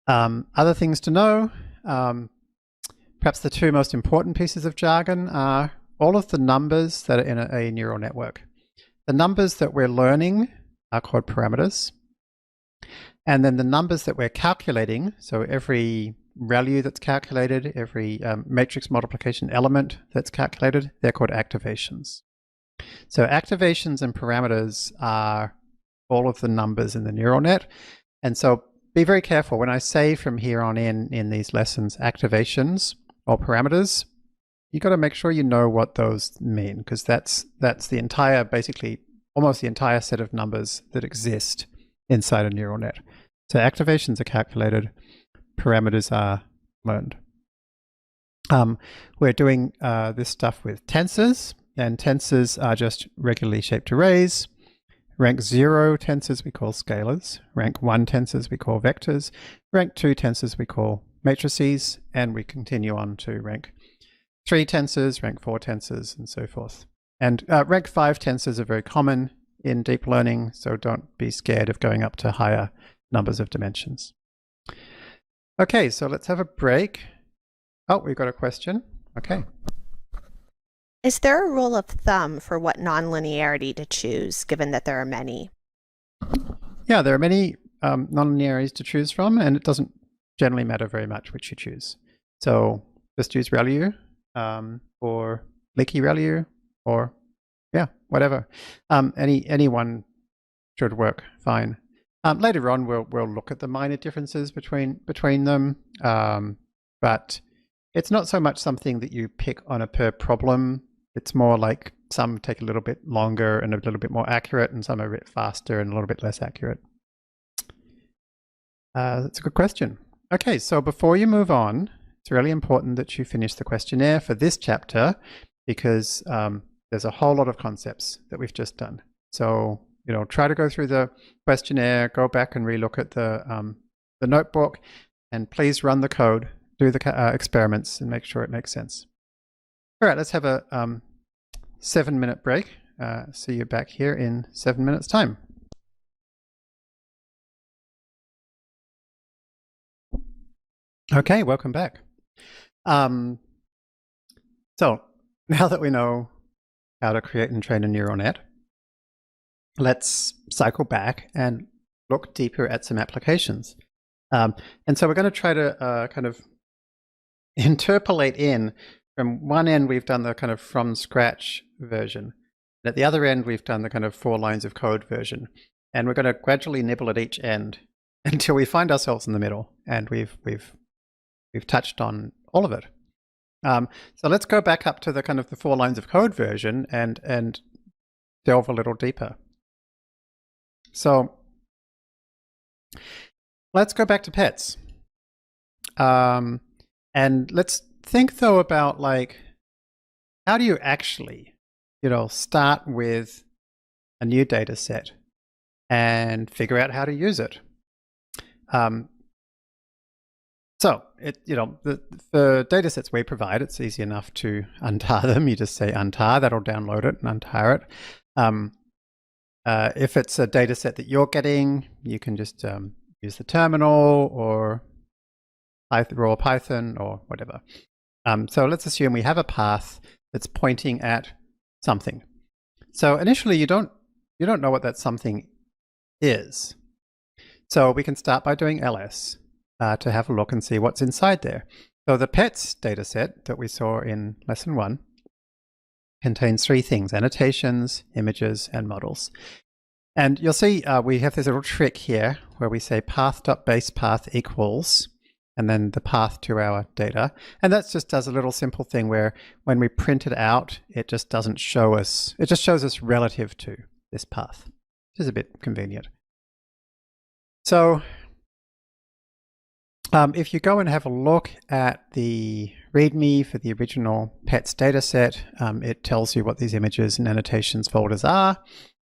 Other things to know, perhaps the two most important pieces of jargon are all of the numbers that are in a neural network. The numbers that we're learning are called parameters. And then the numbers that we're calculating, so every ReLU that's calculated, every matrix multiplication element that's calculated, they're called activations. So activations and parameters are all of the numbers in the neural net. And so be very careful when I say from here on in these lessons, activations or parameters, you got to make sure you know what those mean, because that's the entire, basically almost the entire set of numbers that exist inside a neural net. So activations are calculated, parameters are learned. We're doing this stuff with tensors, and tensors are just regularly shaped arrays. Rank 0 tensors we call scalars, rank 1 tensors we call vectors, rank 2 tensors we call matrices, and we continue on to rank 3 tensors, rank 4 tensors, and so forth. And rank 5 tensors are very common in deep learning, so don't be scared of going up to higher numbers of dimensions. Okay, so let's have a break. Oh, we've got a question. Okay. Is there a rule of thumb for what nonlinearity to choose, given that there are many? Yeah, there are many nonlinearities to choose from, and it doesn't generally matter very much which you choose. So just use ReLU or leaky ReLU, or yeah, whatever. Any one should work fine. Later on, we'll look at the minor differences between them, but it's not so much something that you pick on a per problem. It's more like some take a little bit longer and a little bit more accurate, and some are a bit faster and a little bit less accurate. That's a good question. Okay, so before you move on, it's really important that you finish the questionnaire for this chapter, because there's a whole lot of concepts that we've just done. So, you know, try to go through the questionnaire, go back and relook at the notebook, and please run the code, do the experiments, and make sure it makes sense. All right, let's have a 7-minute break. See you back here in 7 minutes' time. Okay, welcome back. So now that we know how to create and train a neural net, let's cycle back and look deeper at some applications. And so we're going to try to kind of interpolate in. From one end, we've done the kind of from scratch version. And at the other end, we've done the kind of 4 lines of code version. And we're going to gradually nibble at each end until we find ourselves in the middle, and we've touched on all of it. So let's go back up to the kind of the 4 lines of code version and delve a little deeper. So let's go back to pets. And let's think though about, like, how do you actually, you know, start with a new data set and figure out how to use it. So you know, the data sets we provide, it's easy enough to untar them. You just say untar, that'll download it and untar it. If it's a data set that you're getting, you can just use the terminal or raw Python or whatever. So let's assume we have a path that's pointing at something. So initially, you don't know what that something is. So we can start by doing ls to have a look and see what's inside there. So the pets data set that we saw in lesson 1 contains 3 things: annotations, images, and models. And you'll see we have this little trick here where we say path.basePath equals, and then the path to our data. And that just does a little simple thing where when we print it out, it just doesn't show us, it just shows us relative to this path, which is a bit convenient. So if you go and have a look at the README for the original pets dataset, it tells you what these images and annotations folders are.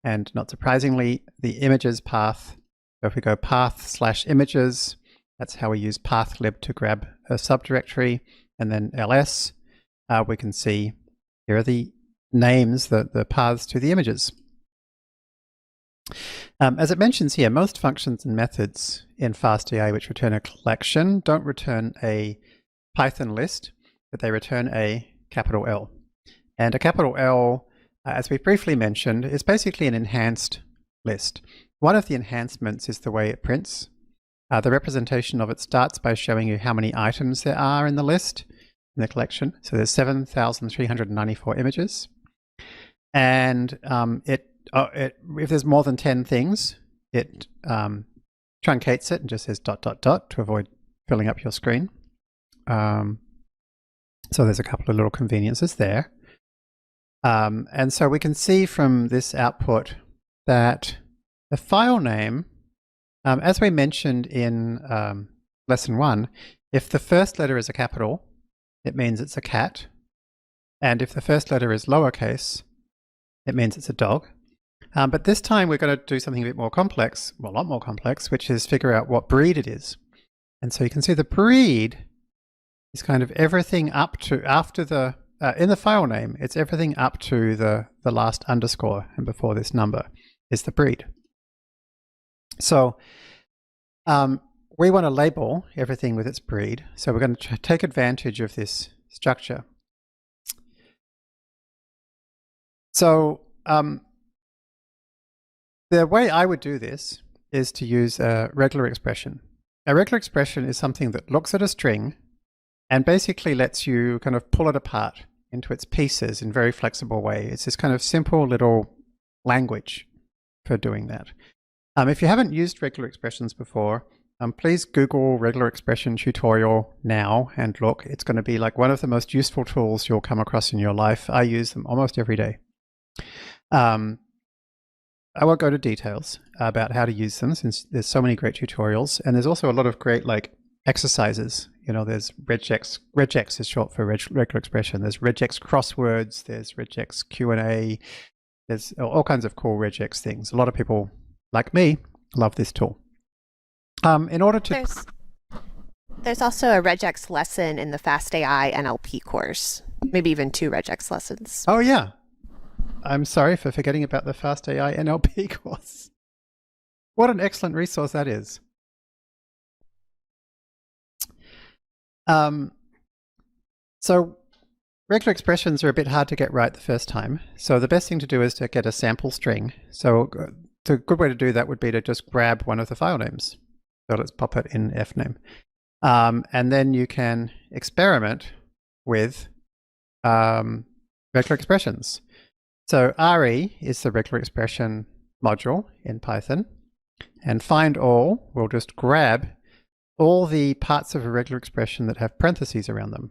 And not surprisingly, the images path, so if we go path/images, that's how we use pathlib to grab a subdirectory, and then ls, we can see here are the names, the paths to the images. As it mentions here, most functions and methods in FastEA which return a collection don't return a Python list, but they return a capital L. And a capital L, as we briefly mentioned, is basically an enhanced list. One of the enhancements is the way it prints. The representation of it starts by showing you how many items there are in the list, in the collection. So there's 7,394 images. And if there's more than 10 things, it truncates it and just says ... to avoid filling up your screen. So there's a couple of little conveniences there. And so we can see from this output that the file name, as we mentioned in lesson 1, if the first letter is a capital, it means it's a cat. And if the first letter is lowercase, it means it's a dog. But this time we're going to do something a bit more complex, well, a lot more complex, which is figure out what breed it is. And so you can see the breed is kind of everything up to, after the, in the file name, it's everything up to the last underscore, and before this number is the breed. So we want to label everything with its breed. So we're going to take advantage of this structure. So the way I would do this is to use a regular expression. A regular expression is something that looks at a string and basically lets you kind of pull it apart into its pieces in a very flexible way. It's this kind of simple little language for doing that. If you haven't used regular expressions before, please Google regular expression tutorial now and look. It's going to be like one of the most useful tools you'll come across in your life. I use them almost every day. I won't go to details about how to use them since there's so many great tutorials, and there's also a lot of great like exercises. You know, there's regex. Regex is short for regular expression. There's regex crosswords. There's regex Q&A. There's all kinds of cool regex things. A lot of people, like me, love this tool. In order to there's also a regex lesson in the FastAI NLP course. Maybe even 2 regex lessons. Oh yeah. I'm sorry for forgetting about the FastAI NLP course. What an excellent resource that is. So regular expressions are a bit hard to get right the first time. So the best thing to do is to get a sample string. So the good way to do that would be to just grab one of the file names. So let's pop it in fname. And then you can experiment with regular expressions. So RE is the regular expression module in Python, and find all will just grab all the parts of a regular expression that have parentheses around them.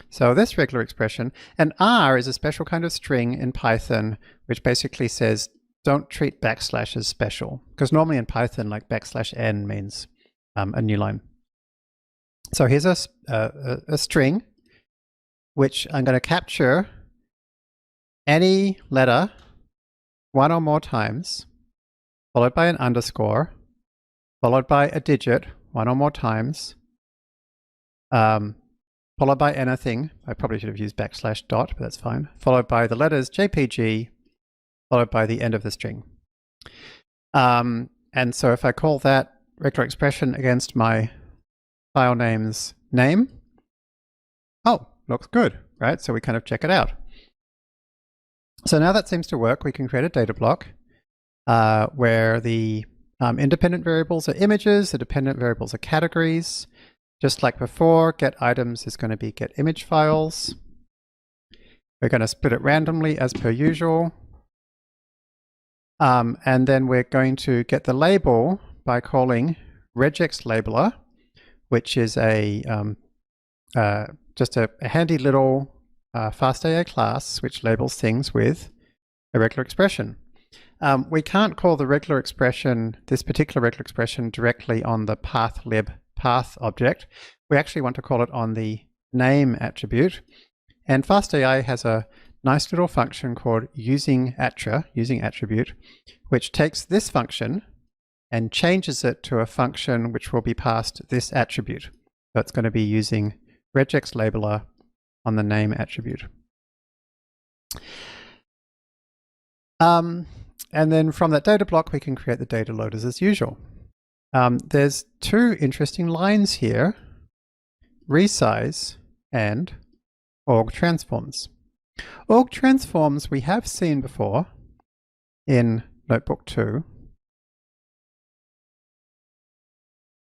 So this regular expression, and R is a special kind of string in Python which basically says don't treat backslash as special, because normally in Python like \n means a new line. So here's a string which I'm going to capture any letter 1 or more times, followed by an underscore, followed by a digit 1 or more times, followed by anything. I probably should have used \dot, but that's fine. Followed by the letters JPG, followed by the end of the string. And so if I call that regular expression against my file name's name, oh, looks good, right? So we kind of check it out. So now that seems to work. We can create a data block where the independent variables are images, the dependent variables are categories. Just like before, get items is going to be get image files. We're going to split it randomly as per usual. And then we're going to get the label by calling regex labeler, which is a just a handy little FastAI class which labels things with a regular expression. We can't call the regular expression, this particular regular expression, directly on the pathlib path object. We actually want to call it on the name attribute. And FastAI has a nice little function called using attribute, which takes this function and changes it to a function which will be passed this attribute. So it's going to be using regex labeler on the name attribute. And then from that data block, we can create the data loaders as usual. There's 2 interesting lines here, resize and org transforms. Org transforms we have seen before in Notebook 2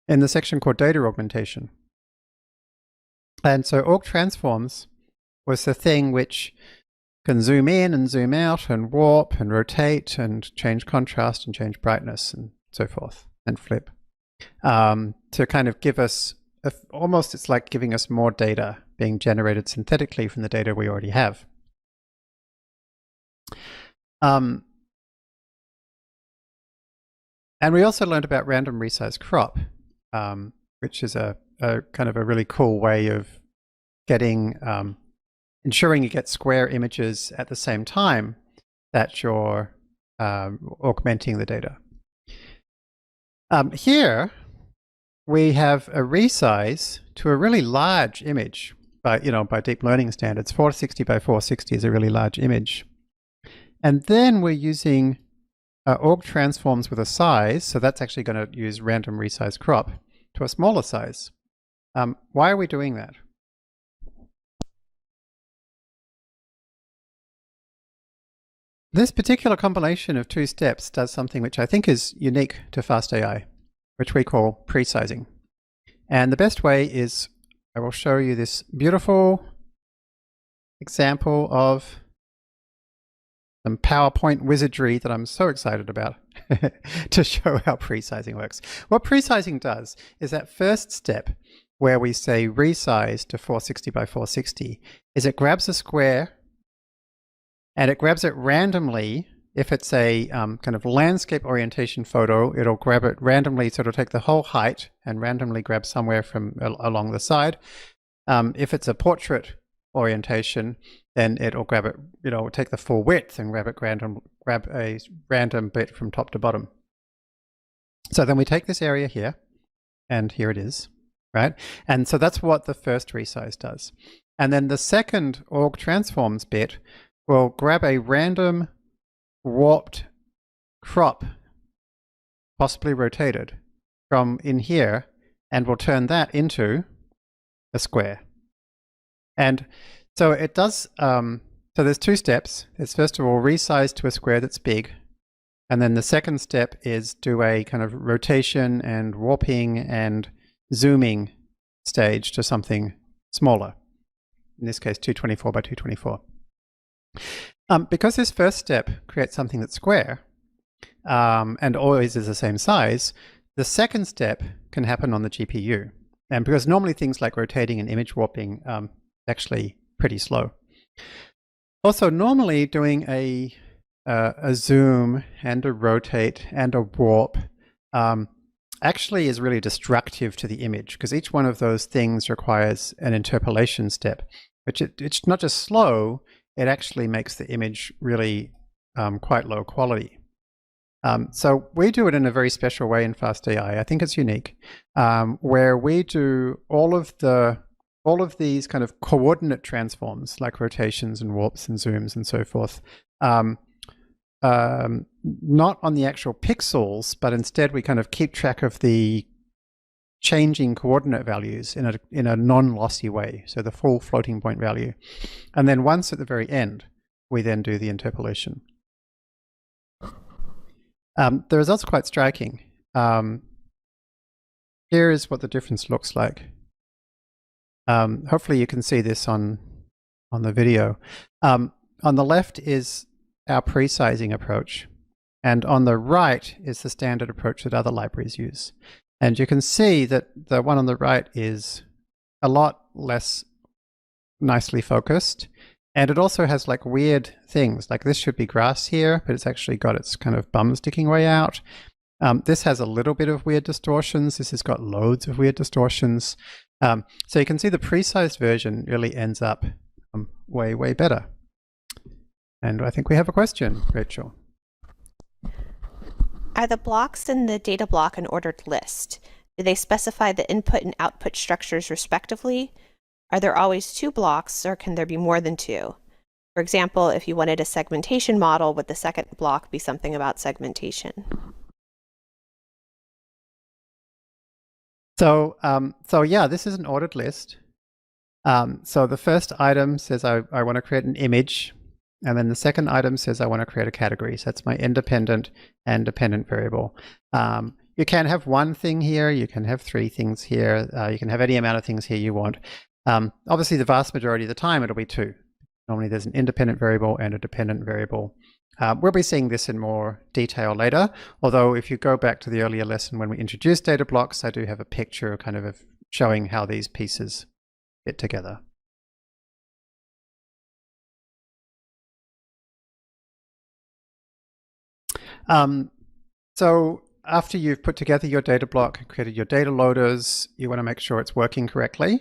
in the section called data augmentation. And so org transforms was the thing which can zoom in and zoom out and warp and rotate and change contrast and change brightness and so forth and flip to kind of give us almost, it's like giving us more data being generated synthetically from the data we already have. And we also learned about random resize crop, which is a kind of a really cool way of getting, ensuring you get square images at the same time that you're augmenting the data. Here we have a resize to a really large image by deep learning standards. 460 by 460 is a really large image. And then we're using org transforms with a size, so that's actually going to use random resize crop to a smaller size. Why are we doing that? This particular combination of two steps does something which I think is unique to FastAI, which we call pre-sizing. And the best way is I will show you this beautiful example of some PowerPoint wizardry that I'm so excited about to show how pre-sizing works. What pre-sizing does is that first step where we say resize to 460 by 460 is it grabs a square and it grabs it randomly. If it's a kind of landscape orientation photo, it'll grab it randomly, so it'll take the whole height and randomly grab somewhere from along the side. If it's a portrait orientation, then it'll grab it, take the full width and grab a random bit from top to bottom. So then we take this area here, and here it is, right? And so that's what the first resize does. And then the second org transforms bit will grab a random warped crop, possibly rotated, from in here, and will turn that into a square. And so it does, so there's two steps. It's first of all resize to a square that's big, and then the second step is do a kind of rotation and warping and zooming stage to something smaller. In this case, 224 by 224. Because this first step creates something that's square and always is the same size, the second step can happen on the GPU. And because normally things like rotating and image warping actually pretty slow. Also, normally doing a zoom and a rotate and a warp actually is really destructive to the image, because each one of those things requires an interpolation step, which it's not just slow, it actually makes the image really quite low quality. So we do it in a very special way in FastAI. I think it's unique, where we do all of these kind of coordinate transforms, like rotations and warps and zooms and so forth, not on the actual pixels, but instead we kind of keep track of the changing coordinate values in a non-lossy way, so the full floating point value. And then once at the very end, we then do the interpolation. The results are quite striking. Here is what the difference looks like. Hopefully you can see this on the video. On the left is our pre-sizing approach, and on the right is the standard approach that other libraries use. And you can see that the one on the right is a lot less nicely focused. And it also has like weird things, like this should be grass here, but it's actually got its kind of bum sticking way out. This has a little bit of weird distortions. This has got loads of weird distortions. So you can see the pre-sized version really ends up way, way better. And I think we have a question, Rachel. Are the blocks in the data block an ordered list? Do they specify the input and output structures respectively? Are there always two blocks, or can there be more than two? For example, if you wanted a segmentation model, would the second block be something about segmentation? So yeah, this is an ordered list. So the first item says I want to create an image. And then the second item says I want to create a category. So that's my independent and dependent variable. You can have one thing here. You can have three things here. You can have any amount of things here you want. Obviously, the vast majority of the time, it'll be two. Normally, there's an independent variable and a dependent variable. We'll be seeing this in more detail later. Although, if you go back to the earlier lesson when we introduced data blocks, I do have a picture kind of showing how these pieces fit together. So after you've put together your data block, created your data loaders, you want to make sure it's working correctly.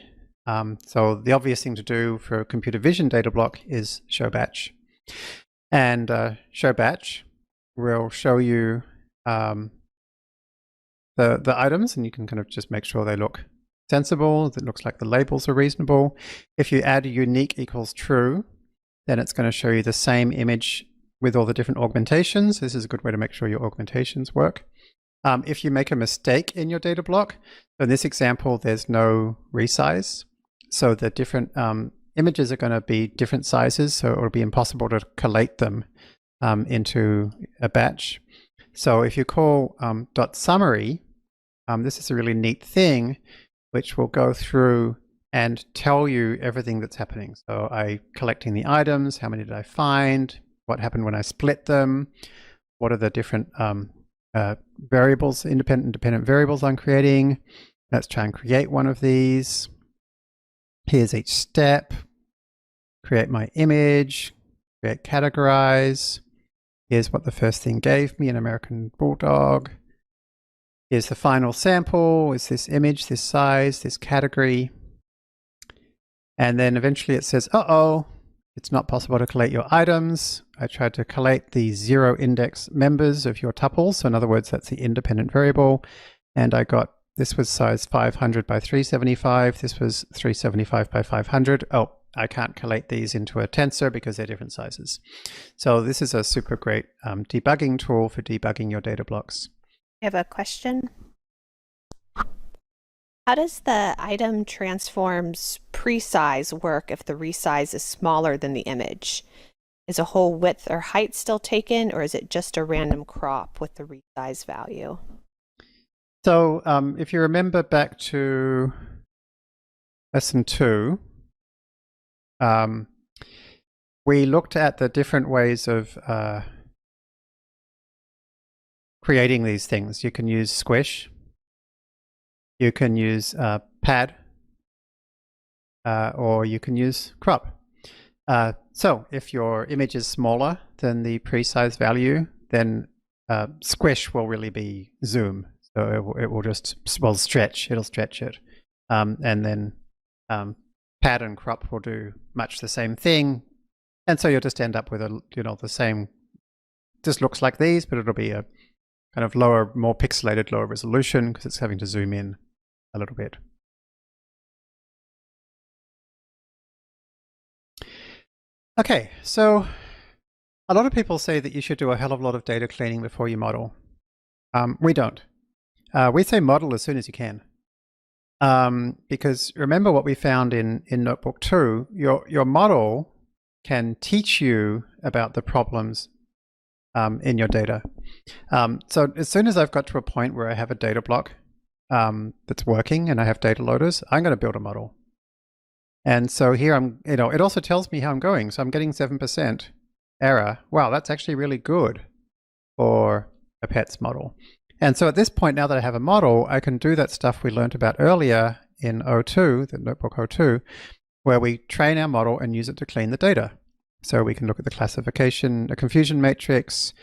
So the obvious thing to do for a computer vision data block is show batch. And show batch will show you the items, and you can kind of just make sure they look sensible, that looks like the labels are reasonable. If you add unique equals true, then it's going to show you the same image with all the different augmentations. This is a good way to make sure your augmentations work. If you make a mistake in your data block, in this example, there's no resize. So the different images are going to be different sizes, so it will be impossible to collate them into a batch. So if you call .summary, this is a really neat thing which will go through and tell you everything that's happening. So I collecting the items, how many did I find, what happened when I split them, what are the different variables, independent and dependent variables I'm creating. Let's try and create one of these. Here's each step. Create my image, create categorize. Here's what the first thing gave me, an American Bulldog. Here's the final sample, is this image, this size, this category. And then eventually it says, uh-oh, it's not possible to collate your items. I tried to collate the 0 index members of your tuple. So in other words, that's the independent variable. And I got, this was size 500 by 375. This was 375 by 500. Oh, I can't collate these into a tensor because they're different sizes. So this is a super great debugging tool for debugging your data blocks. I have a question. How does the item transforms pre-size work if the resize is smaller than the image? Is a whole width or height still taken, or is it just a random crop with the resize value? So if you remember back to lesson 2, we looked at the different ways of creating these things. You can use squish, you can use pad, or you can use crop. So if your image is smaller than the pre-size value, then squish will really be zoom. So it will just, well, stretch, it'll stretch it. And then pad and crop will do much the same thing. And so you'll just end up with a, the same, just looks like these, but it'll be a kind of lower, more pixelated, lower resolution because it's having to zoom in a little bit. Okay, so a lot of people say that you should do a hell of a lot of data cleaning before you model. We don't. We say model as soon as you can. Because remember what we found in Notebook 2, your model can teach you about the problems in your data. So as soon as I've got to a point where I have a data block that's working and I have data loaders, I'm going to build a model. And so here I'm, it also tells me how I'm going. So I'm getting 7% error. Wow, that's actually really good for a PETS model. And so at this point, now that I have a model, I can do that stuff we learned about earlier in O2, the Notebook O2, where we train our model and use it to clean the data. So we can look at the classification, a confusion matrix,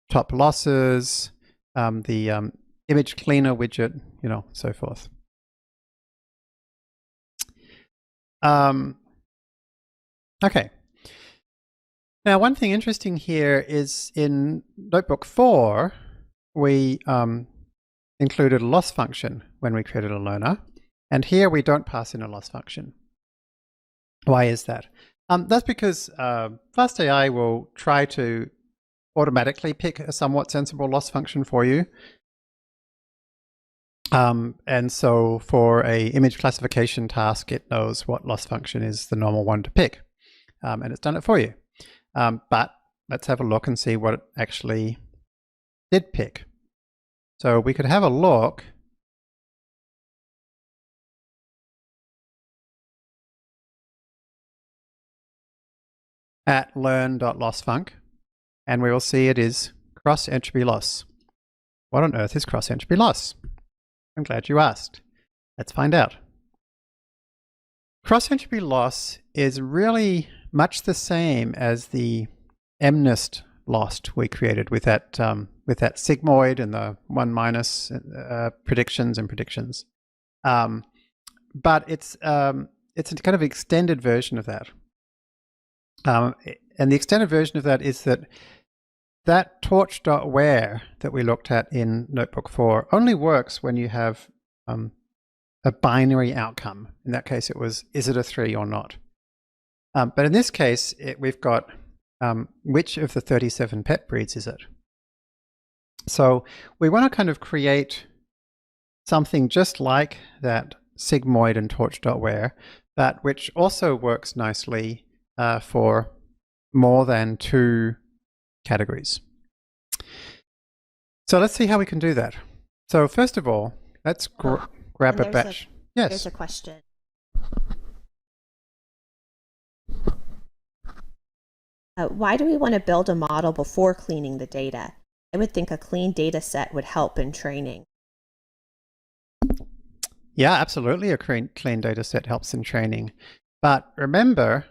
top losses, the image cleaner widget, so forth. Okay. Now, one thing interesting here is in Notebook 4, we included a loss function when we created a learner. And here we don't pass in a loss function. Why is that? That's because FastAI will try to automatically pick a somewhat sensible loss function for you. And so for a image classification task, it knows what loss function is the normal one to pick. And it's done it for you. But let's have a look and see what it actually did pick. So we could have a look at learn.lossfunc, and we will see it is cross entropy loss. What on earth is cross entropy loss? I'm glad you asked. Let's find out. Cross entropy loss is really much the same as the MNIST loss we created with that sigmoid and the 1- predictions and predictions. But it's a kind of extended version of that. And the extended version of that is that torch.where that we looked at in Notebook 4 only works when you have a binary outcome. In that case, it was, is it a 3 or not? But in this case, we've got which of the 37 pet breeds is it? So we want to kind of create something just like that sigmoid and torch.where, but which also works nicely for more than 2 categories. So let's see how we can do that. So first of all, let's grab a batch. Yes. There's a question. Why do we want to build a model before cleaning the data? I would think a clean data set would help in training. Yeah, absolutely. A clean data set helps in training. But remember,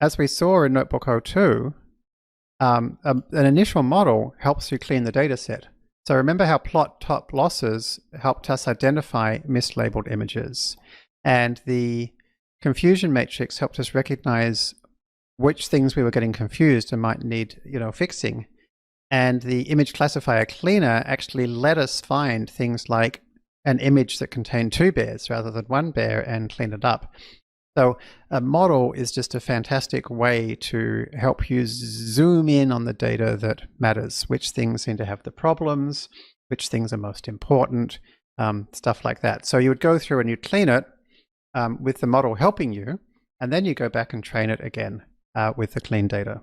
as we saw in Notebook 02, an initial model helps you clean the data set. So remember how plot top losses helped us identify mislabeled images, and the confusion matrix helped us recognize which things we were getting confused and might need, fixing. And the image classifier cleaner actually let us find things like an image that contained 2 bears rather than 1 bear and clean it up. So a model is just a fantastic way to help you zoom in on the data that matters, which things seem to have the problems, which things are most important, stuff like that. So you would go through and you'd clean it with the model helping you, and then you go back and train it again with the clean data.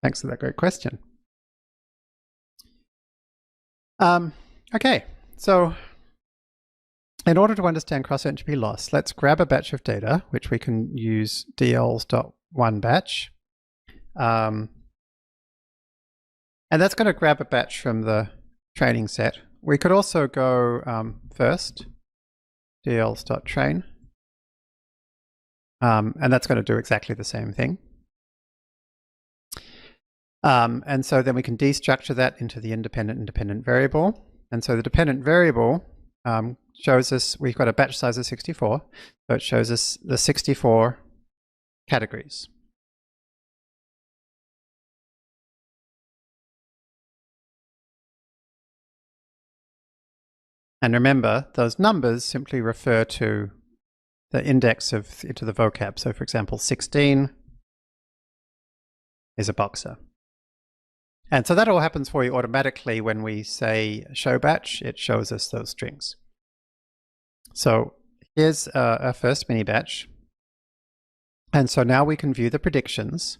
Thanks for that great question. Okay, so in order to understand cross-entropy loss, let's grab a batch of data, which we can use dls.oneBatch. And that's going to grab a batch from the training set. We could also go first, dls.train. And that's going to do exactly the same thing. And so then we can destructure that into the independent variable. And so the dependent variable shows us, we've got a batch size of 64, so it shows us the 64 categories. And remember, those numbers simply refer to the index into the vocab. So for example, 16 is a boxer. And so that all happens for you automatically when we say show batch, it shows us those strings. So here's our first mini batch. And so now we can view the predictions,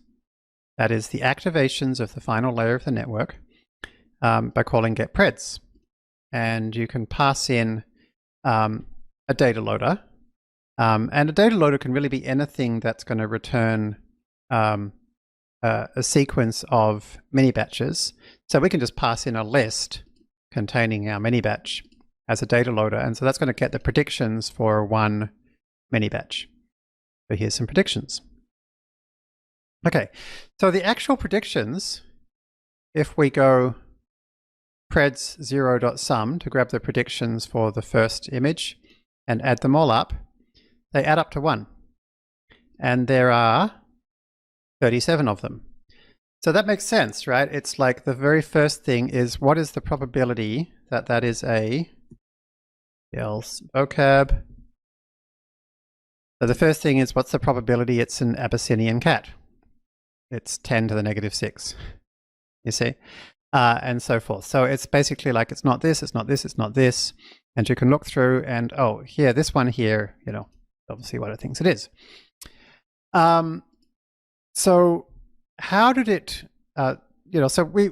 that is the activations of the final layer of the network, by calling getPreds. And you can pass in a data loader. And a data loader can really be anything that's going to return a sequence of mini batches. So we can just pass in a list containing our mini batch as a data loader. And so that's going to get the predictions for one mini batch. So here's some predictions. Okay, so the actual predictions, if we go preds 0.sum to grab the predictions for the first image and add them all up, they add up to 1. And there are 37 of them. So that makes sense, right? It's like the very first thing is, what is the probability that that is a else vocab? So the first thing is, what's the probability it's an Abyssinian cat? It's 10 to the negative 6, you see? And so forth. So it's basically like, it's not this, it's not this, it's not this. And you can look through and, oh, here, this one here, obviously what it thinks it is. So how did it, so we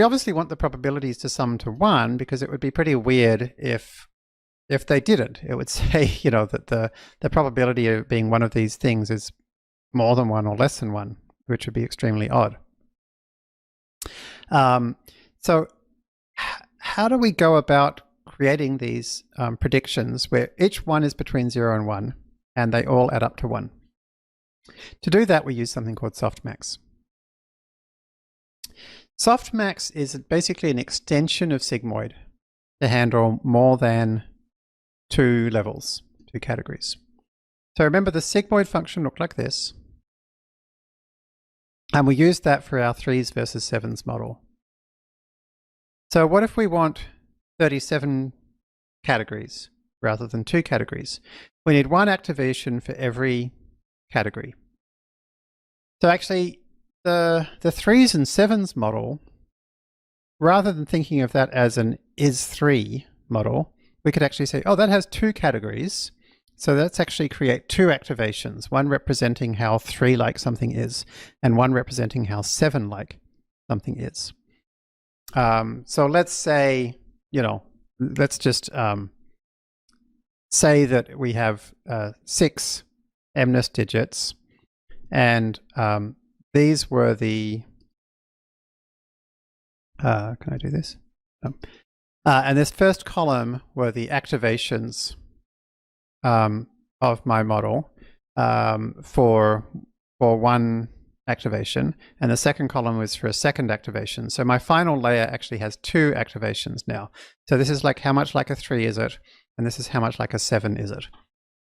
obviously want the probabilities to sum to 1, because it would be pretty weird if they didn't. It would say, that the probability of being one of these things is more than 1 or less than 1, which would be extremely odd. So how do we go about creating these predictions where each one is between 0 and 1 and they all add up to 1? To do that, we use something called softmax. Softmax is basically an extension of sigmoid to handle more than 2 levels, 2 categories. So remember, the sigmoid function looked like this. And we used that for our 3s versus 7s model. So what if we want 37 categories rather than 2 categories? We need 1 activation for every category. So actually, the 3s and 7s model, rather than thinking of that as an is3 model, we could actually say, oh, that has 2 categories, So let's actually create two activations, one representing how 3-like something is, and one representing how 7-like something is. So let's say, let's just say that we have 6 MNIST digits, and these were the, can I do this? No. And this first column were the activations of my model for one activation, and the second column was for a second activation. So my final layer actually has 2 activations now. So this is like how much like a 3 is it, and this is how much like a 7 is it.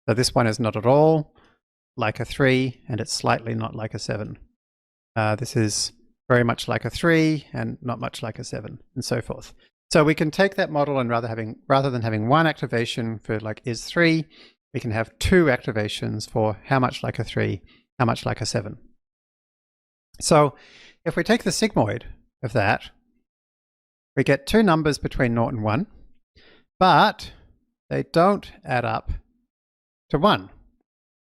So this one is not at all like a 3, and it's slightly not like a 7. This is very much like a 3 and not much like a 7, and so forth. So we can take that model, and rather than having one activation for like is 3, we can have 2 activations for how much like a 3, how much like a 7. So if we take the sigmoid of that, we get 2 numbers between 0 and 1, but they don't add up to 1.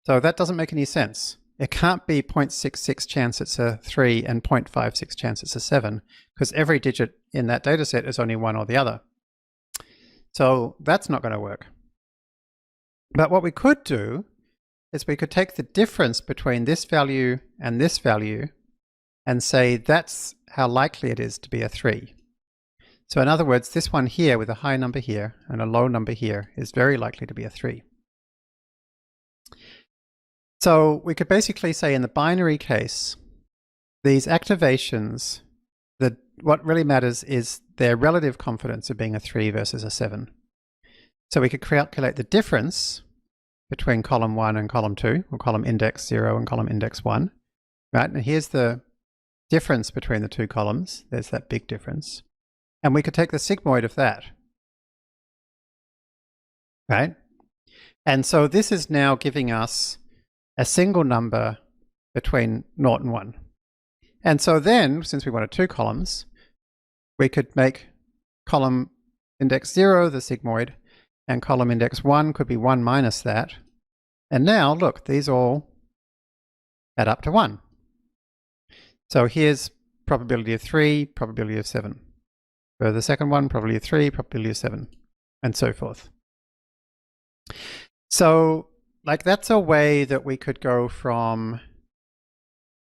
So that doesn't make any sense. It can't be 0.66 chance it's a 3 and 0.56 chance it's a 7, because every digit in that data set is only one or the other. So that's not going to work. But what we could do is we could take the difference between this value and this value and say that's how likely it is to be a 3. So in other words, this one here with a high number here and a low number here is very likely to be a 3. So we could basically say in the binary case, these activations, what really matters is their relative confidence of being a 3 versus a 7. So we could calculate the difference between column 1 and column 2, or column index 0 and column index 1. Right? And here's the difference between the 2 columns. There's that big difference. And we could take the sigmoid of that. Right? And so this is now giving us a single number between 0 and 1. And so then, since we wanted 2 columns, we could make column index 0 the sigmoid, and column index 1 could be 1 minus that. And now, look, these all add up to 1. So here's probability of 3, probability of 7. For the second one, probability of 3, probability of 7, and so forth. So, like, that's a way that we could go from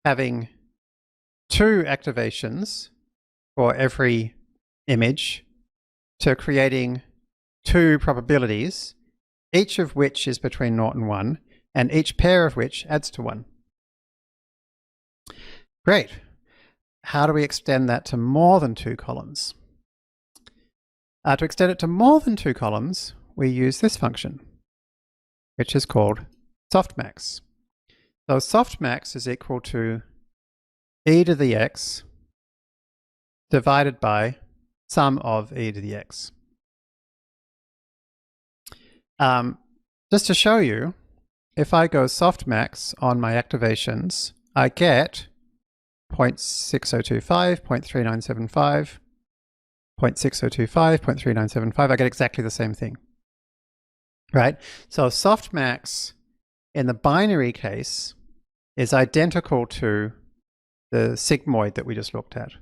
having 2 activations for every image to creating 2 probabilities, each of which is between 0 and 1, and each pair of which adds to 1. Great. How do we extend that to more than 2 columns? To extend it to more than 2 columns, we use this function, which is called softmax. So softmax is equal to e to the x divided by sum of e to the x. Just to show you, if I go softmax on my activations, I get 0.6025, 0.3975, 0.6025, 0.3975. I get exactly the same thing. Right? So softmax in the binary case is identical to the sigmoid that we just looked at.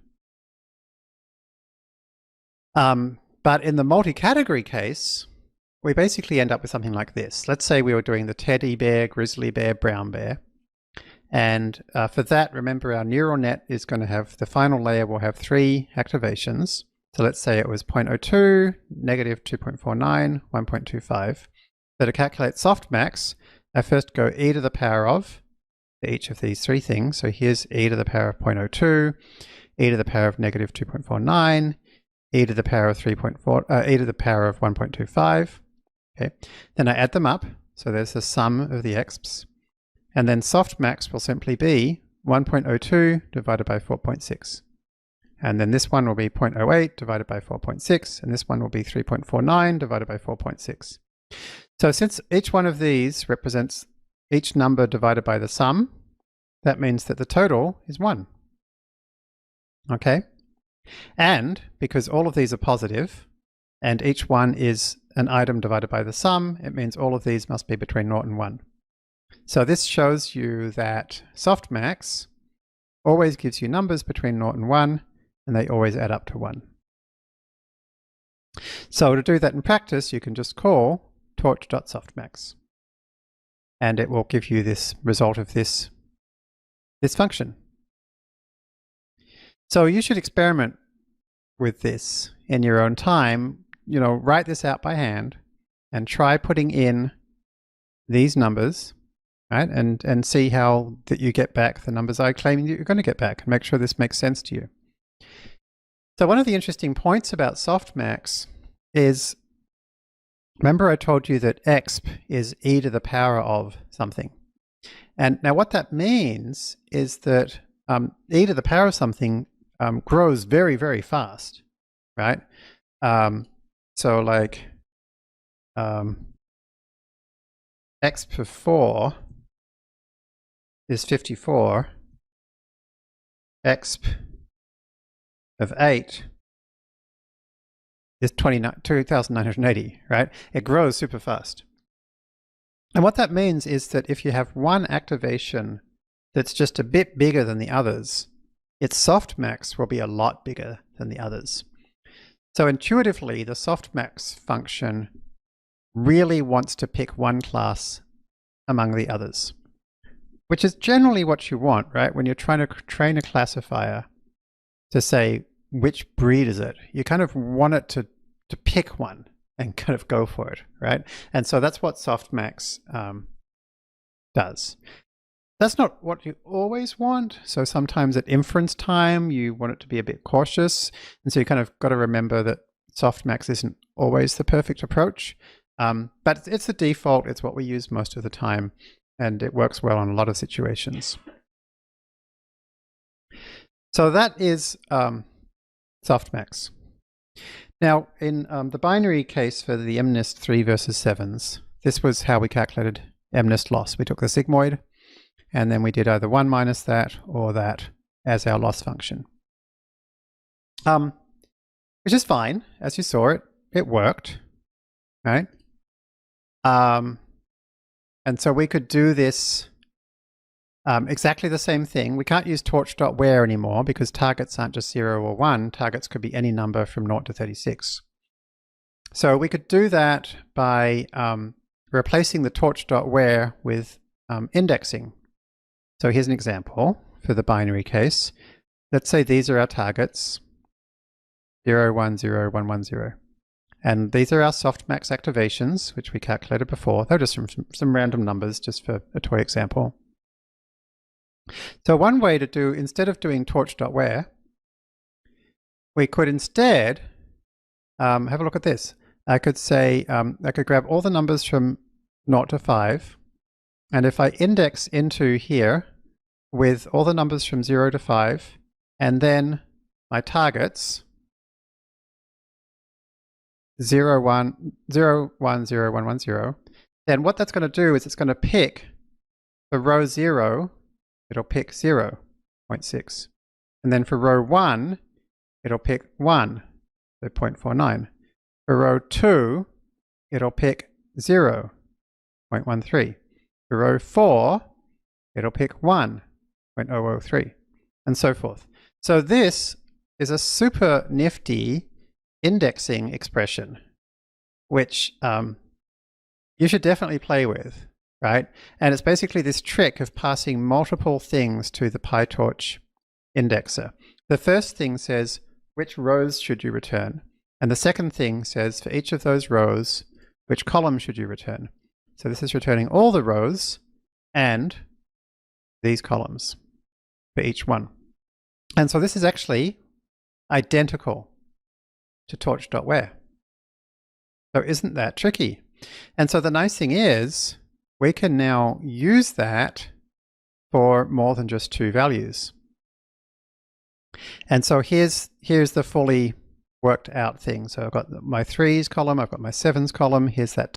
But in the multi-category case, we basically end up with something like this. Let's say we were doing the teddy bear, grizzly bear, brown bear. And for that, remember our neural net is going to have, the final layer will have 3 activations. So let's say it was 0.02, negative 2.49, 1.25. So to calculate softmax, I first go e to the power of each of these 3 things. So here's e to the power of 0.02, e to the power of negative 2.49, e to the power of 3.4, e to the power of 1.25. Okay. Then I add them up. So there's the sum of the exps. And then softmax will simply be 1.02 divided by 4.6. And then this one will be 0.08 divided by 4.6. And this one will be 3.49 divided by 4.6. So since each one of these represents each number divided by the sum, that means that the total is 1. Okay? And because all of these are positive, and each one is an item divided by the sum, it means all of these must be between 0 and 1. So this shows you that softmax always gives you numbers between 0 and 1, and they always add up to 1. So to do that in practice, you can just call torch.softmax, and it will give you this result of this function. So you should experiment with this in your own time. You know, write this out by hand and try putting in these numbers, right? And see how that you get back the numbers I claim you're going to get back, and make sure this makes sense to you. So one of the interesting points about softmax is, remember I told you that exp is e to the power of something. And now what that means is that e to the power of something grows very, very fast, right? So like exp of 4 is 54, exp of 8 is 2,980, right? It grows super fast. And what that means is that if you have one activation that's just a bit bigger than the others, its softmax will be a lot bigger than the others. So intuitively, the softmax function really wants to pick one class among the others, which is generally what you want, right? When you're trying to train a classifier to say, which breed is it? You kind of want it to pick one and kind of go for it, right? And so that's what softmax does. That's not what you always want. So sometimes at inference time, you want it to be a bit cautious. And so you kind of got to remember that softmax isn't always the perfect approach. But it's the default. It's what we use most of the time. And it works well in a lot of situations. So that is softmax. Now, in the binary case for the MNIST 3 versus 7s, this was how we calculated MNIST loss. We took the sigmoid, and then we did either 1 minus that or that as our loss function. Which is fine. As you saw, it worked, right? And so we could do this exactly the same thing. We can't use torch.where anymore because targets aren't just 0 or 1. Targets could be any number from 0 to 36. So we could do that by replacing the torch.where with indexing. So here's an example for the binary case. Let's say these are our targets, 0, 1, 0, 1, 1, 0. And these are our softmax activations, which we calculated before. They're just some random numbers, just for a toy example. So one way to do, instead of doing torch.where, we could instead have a look at this. I could say, I could grab all the numbers from 0 to 5, and if I index into here with all the numbers from 0 to 5, and then my targets, 0, 1, 0, 1, 0, 1, 1, 0, then what that's going to do is it's going to pick for row 0, it'll pick 0.6. And then for row 1, it'll pick 1, so 0.49. For row 2, it'll pick 0.13. For row 4, it'll pick 1.003, and so forth. So this is a super nifty indexing expression, which you should definitely play with, right? And it's basically this trick of passing multiple things to the PyTorch indexer. The first thing says, which rows should you return? And the second thing says, for each of those rows, which column should you return? So this is returning all the rows and these columns for each one. And so this is actually identical to torch.where. So isn't that tricky? And so the nice thing is, we can now use that for more than just 2 values. And so here's the fully worked out thing. So I've got my 3s column, I've got my 7s column, here's that